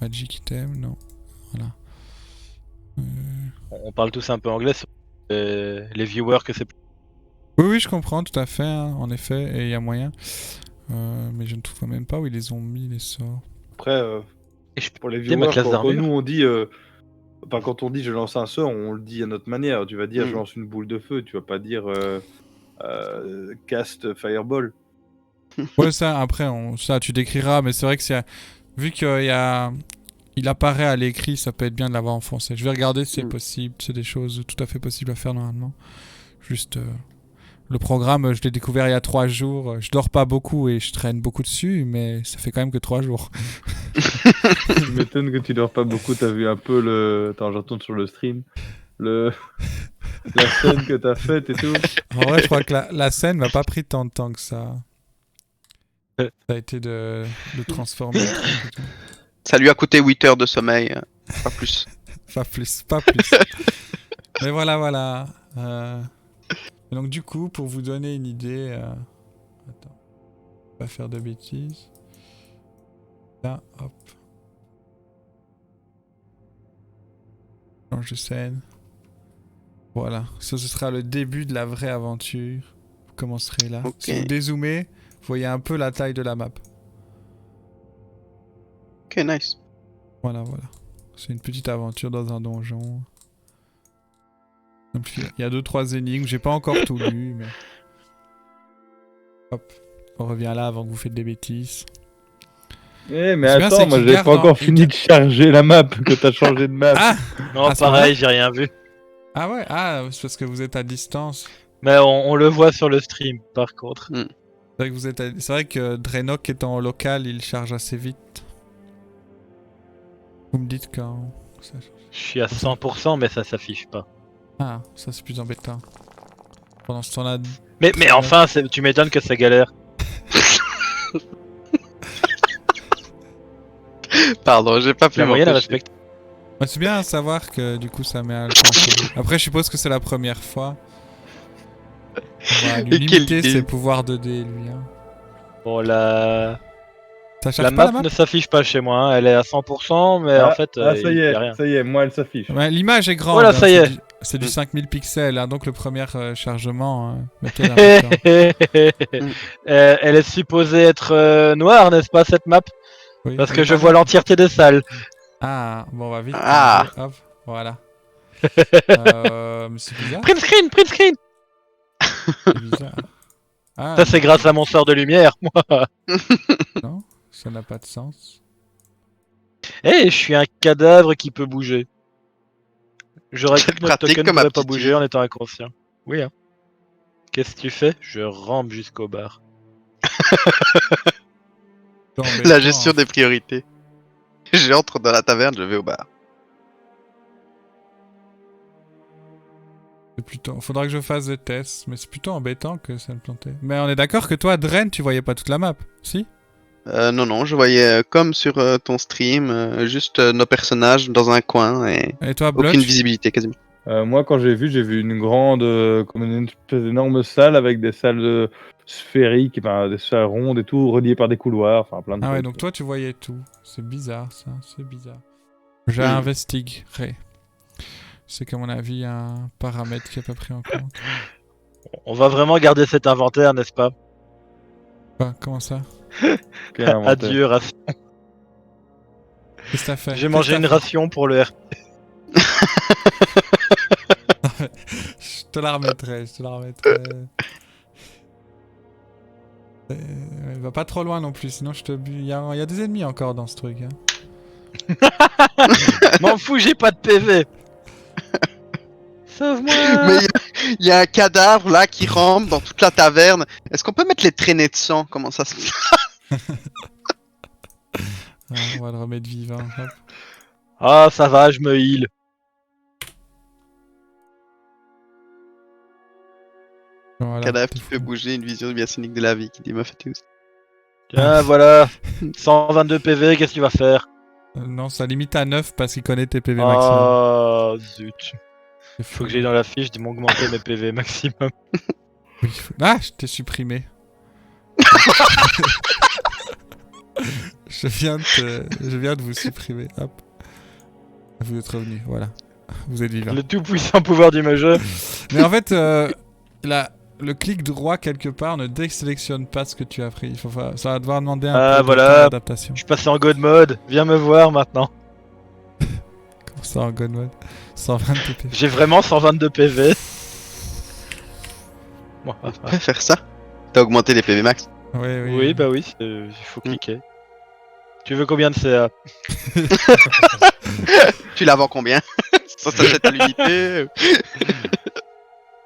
Magic item, non. Voilà. On parle tous un peu anglais sur les viewers que c'est. Oui, je comprends tout à fait, hein, en effet, et il y a moyen. Mais je ne trouve même pas où ils les ont mis, les sorts. Après, pour les viewers, quand nous on dit... Enfin, quand on dit je lance un sort, on le dit à notre manière. Tu vas dire je lance une boule de feu, tu vas pas dire cast fireball. Ouais, ça, après, ça, tu décriras, mais c'est vrai que vu il apparaît à l'écrit, ça peut être bien de l'avoir en français. Je vais regarder si c'est possible. C'est des choses tout à fait possibles à faire normalement. Juste, le programme, je l'ai découvert il y a 3 jours. Je dors pas beaucoup et je traîne beaucoup dessus, mais ça fait quand même que 3 jours. Je m'étonne que tu dors pas beaucoup. T'as vu un peu le... Attends, je retourne sur le stream. La scène que t'as faite et tout. En vrai, je crois que la scène m'a pas pris tant de temps que ça. Ça a été de transformer le truc et tout. Ça lui a coûté 8 heures de sommeil, pas plus. Pas plus. Mais voilà. Et donc du coup, pour vous donner une idée... Attends. Pas faire de bêtises. Là, hop. Change de scène. Voilà. Ça, ce sera le début de la vraie aventure. Vous commencerez là. Okay. Si vous dézoomez, vous voyez un peu la taille de la map. Ok, nice. Voilà. C'est une petite aventure dans un donjon. Il y a 2-3 énigmes. J'ai pas encore tout lu, mais... Hop. On revient là avant que vous faites des bêtises. Mais attends, moi j'ai pas encore fini de charger la map, que t'as changé de map. Ah non, pareil, j'ai rien vu. Ah ouais, c'est parce que vous êtes à distance. Mais on le voit sur le stream, par contre. C'est vrai que Draenok étant en local, il charge assez vite. Vous me dites quand... Je suis à 100%, mais ça s'affiche pas. Ah, ça c'est plus embêtant. Pendant ce temps-là... Mais enfin, tu m'étonnes que ça galère. Pardon, j'ai pas pu la moyenne respecte. Ouais, c'est bien à savoir que du coup ça met à le contrôler. Après, je suppose que c'est la première fois. On va lui limiter ses pouvoirs 2D, lui. Hein. Bon, la map ne s'affiche pas chez moi, hein. Elle est à 100%, mais en fait, ça y y a rien. est, moi elle s'affiche. Ouais, l'image est grande. Voilà, ça y est. C'est du 5000 pixels, hein, donc le premier chargement. Mettez là. Elle est supposée être noire, n'est-ce pas, cette map? Oui, parce que je vois l'entièreté des salles. Ah, bon, on va vite. Hop, voilà. Mais c'est bizarre. Print screen. C'est bizarre. Ça, c'est grâce à mon sort de lumière, moi. Non, ça n'a pas de sens. Je suis un cadavre qui peut bouger. J'aurais cru que notre token ne pourrait pas bouger en étant inconscient. Oui, hein. Qu'est-ce que tu fais? Je rampe jusqu'au bar. La gestion des priorités. J'entre dans la taverne, je vais au bar. Faudra que je fasse des tests, mais c'est plutôt embêtant que ça me plantait. Mais on est d'accord que toi, Dren, tu voyais pas toute la map, si? Non, non, je voyais comme sur ton stream, juste nos personnages dans un coin et Et toi, aucune Blotch? visibilité quasiment. Moi, quand j'ai vu une grande, comme une espèce d'énorme salle avec des salles sphériques, enfin, des salles rondes et tout, reliées par des couloirs, enfin plein de Ah ouais, trucs. donc toi tu voyais tout. C'est bizarre ça, c'est bizarre. Je Hmm. investiguerai. C'est qu'à mon avis un paramètre qui est pas pris en compte. On va vraiment garder cet inventaire, n'est-ce pas? Quoi, comment ça? Quel inventaire. Adieu, ration. Qu'est-ce que t'as fait? J'ai mangé une ration pour le RP. Je te la remettrai, je te la remettrai. Va pas trop loin non plus, sinon je te bute. Il y a des ennemis encore dans ce truc. Hein. M'en fous, j'ai pas de PV. Sauve-moi. Mais il y a un cadavre là qui rampe dans toute la taverne. Est-ce qu'on peut mettre les traînées de sang? Comment ça se passe? Ouais, on va le remettre vivant. Hop. Ah, ça va, je me heal. Voilà, Cadavre t'es qui fou. peut bouger, une vision bien cynique de la vie qui dit Mafetus. Tiens, voilà. 122 PV, qu'est-ce que tu vas faire? Non, ça limite à 9 parce qu'il connaît tes PV maximum. Oh, zut. C'est Faut que j'aille dans la fiche de m'augmenter mes PV maximum. Oui, Ah, je t'ai supprimé. je viens de vous supprimer. Hop. Vous êtes revenu, voilà. Vous êtes vivant. Le tout puissant pouvoir du jeu. Mais en fait, le clic droit quelque part ne désélectionne pas ce que tu as pris. Ça va devoir demander un peu de voilà. temps d'adaptation. Je suis passé en God mode. Viens me voir maintenant. Comment ça en God mode 120 pp. J'ai vraiment 122 PV. Bon, On peut faire ça? T'as augmenté les PV max? oui, bah oui, il faut cliquer. Tu veux combien de CA? Tu la vends combien? Ça s'achète à l'unité?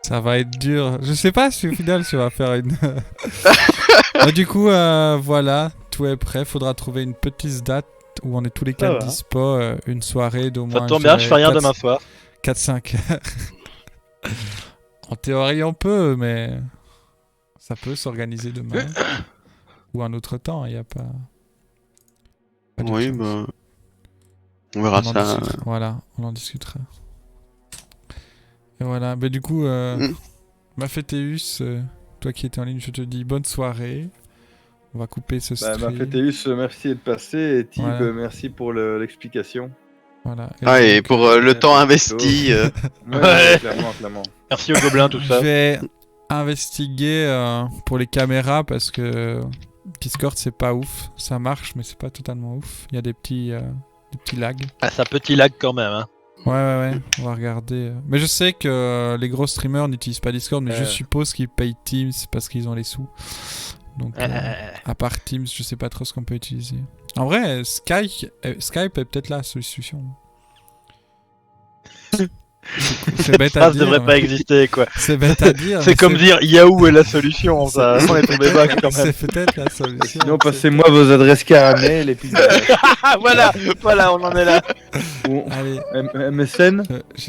Ça va être dur. Je sais pas si au final tu vas faire une. Du coup, voilà, tout est prêt. Faudra trouver une petite date où on est tous les Ça 4 va. dispo. Une soirée d'au moins. Ça tombe bien, je fais rien demain soir. 4-5 heures. En théorie, on peut, mais ça peut s'organiser demain. Ou un autre temps, il n'y a pas. pas Oui, d'urgence. bah. On verra On en ça. discutera. Voilà, on en discutera. Et voilà, bah du coup, Mafeteus, toi qui étais en ligne, je te dis bonne soirée. On va couper ce stream. Mafeteus, merci d'être passé. Et Tib, Voilà. merci pour l'explication. Voilà. Ah, et donc, pour le temps investi. Ouais, clairement. Merci aux gobelins, tout ça. je vais investiguer pour les caméras parce que Discord c'est pas ouf. Ça marche, mais c'est pas totalement ouf. Il y a des petits lags. Ah, ça petit lag quand même, hein. Ouais, on va regarder. Mais je sais que les gros streamers n'utilisent pas Discord, mais je suppose qu'ils payent Teams parce qu'ils ont les sous. Donc, à part Teams, je sais pas trop ce qu'on peut utiliser. En vrai, Skype est peut-être la solution. C'est bête à Ça dire. devrait mais- pas exister, quoi. C'est bête à dire. C'est mais comme dire Yahoo est la solution, ça. On est tombé back quand même. C'est peut-être la solution. Sinon, passez-moi vos adresses caramel et puis. Ah, voilà, on en est là. Allez, MSN,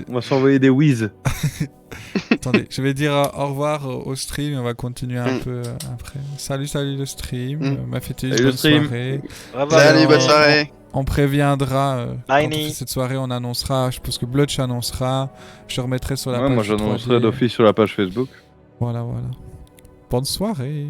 on va s'envoyer des whiz. attendez, je vais dire au revoir au stream et on va continuer un peu après. Salut le stream. Mafeteus, Salut le bonne stream. soirée. Bravo. Salut, bonne soirée. On préviendra quand on Tiny. fait cette soirée, on annoncera. Je pense que Blotch annoncera. Je remettrai sur la Ouais, page. moi 3D. j'annoncerai d'office sur la page Facebook. Voilà. Bonne soirée.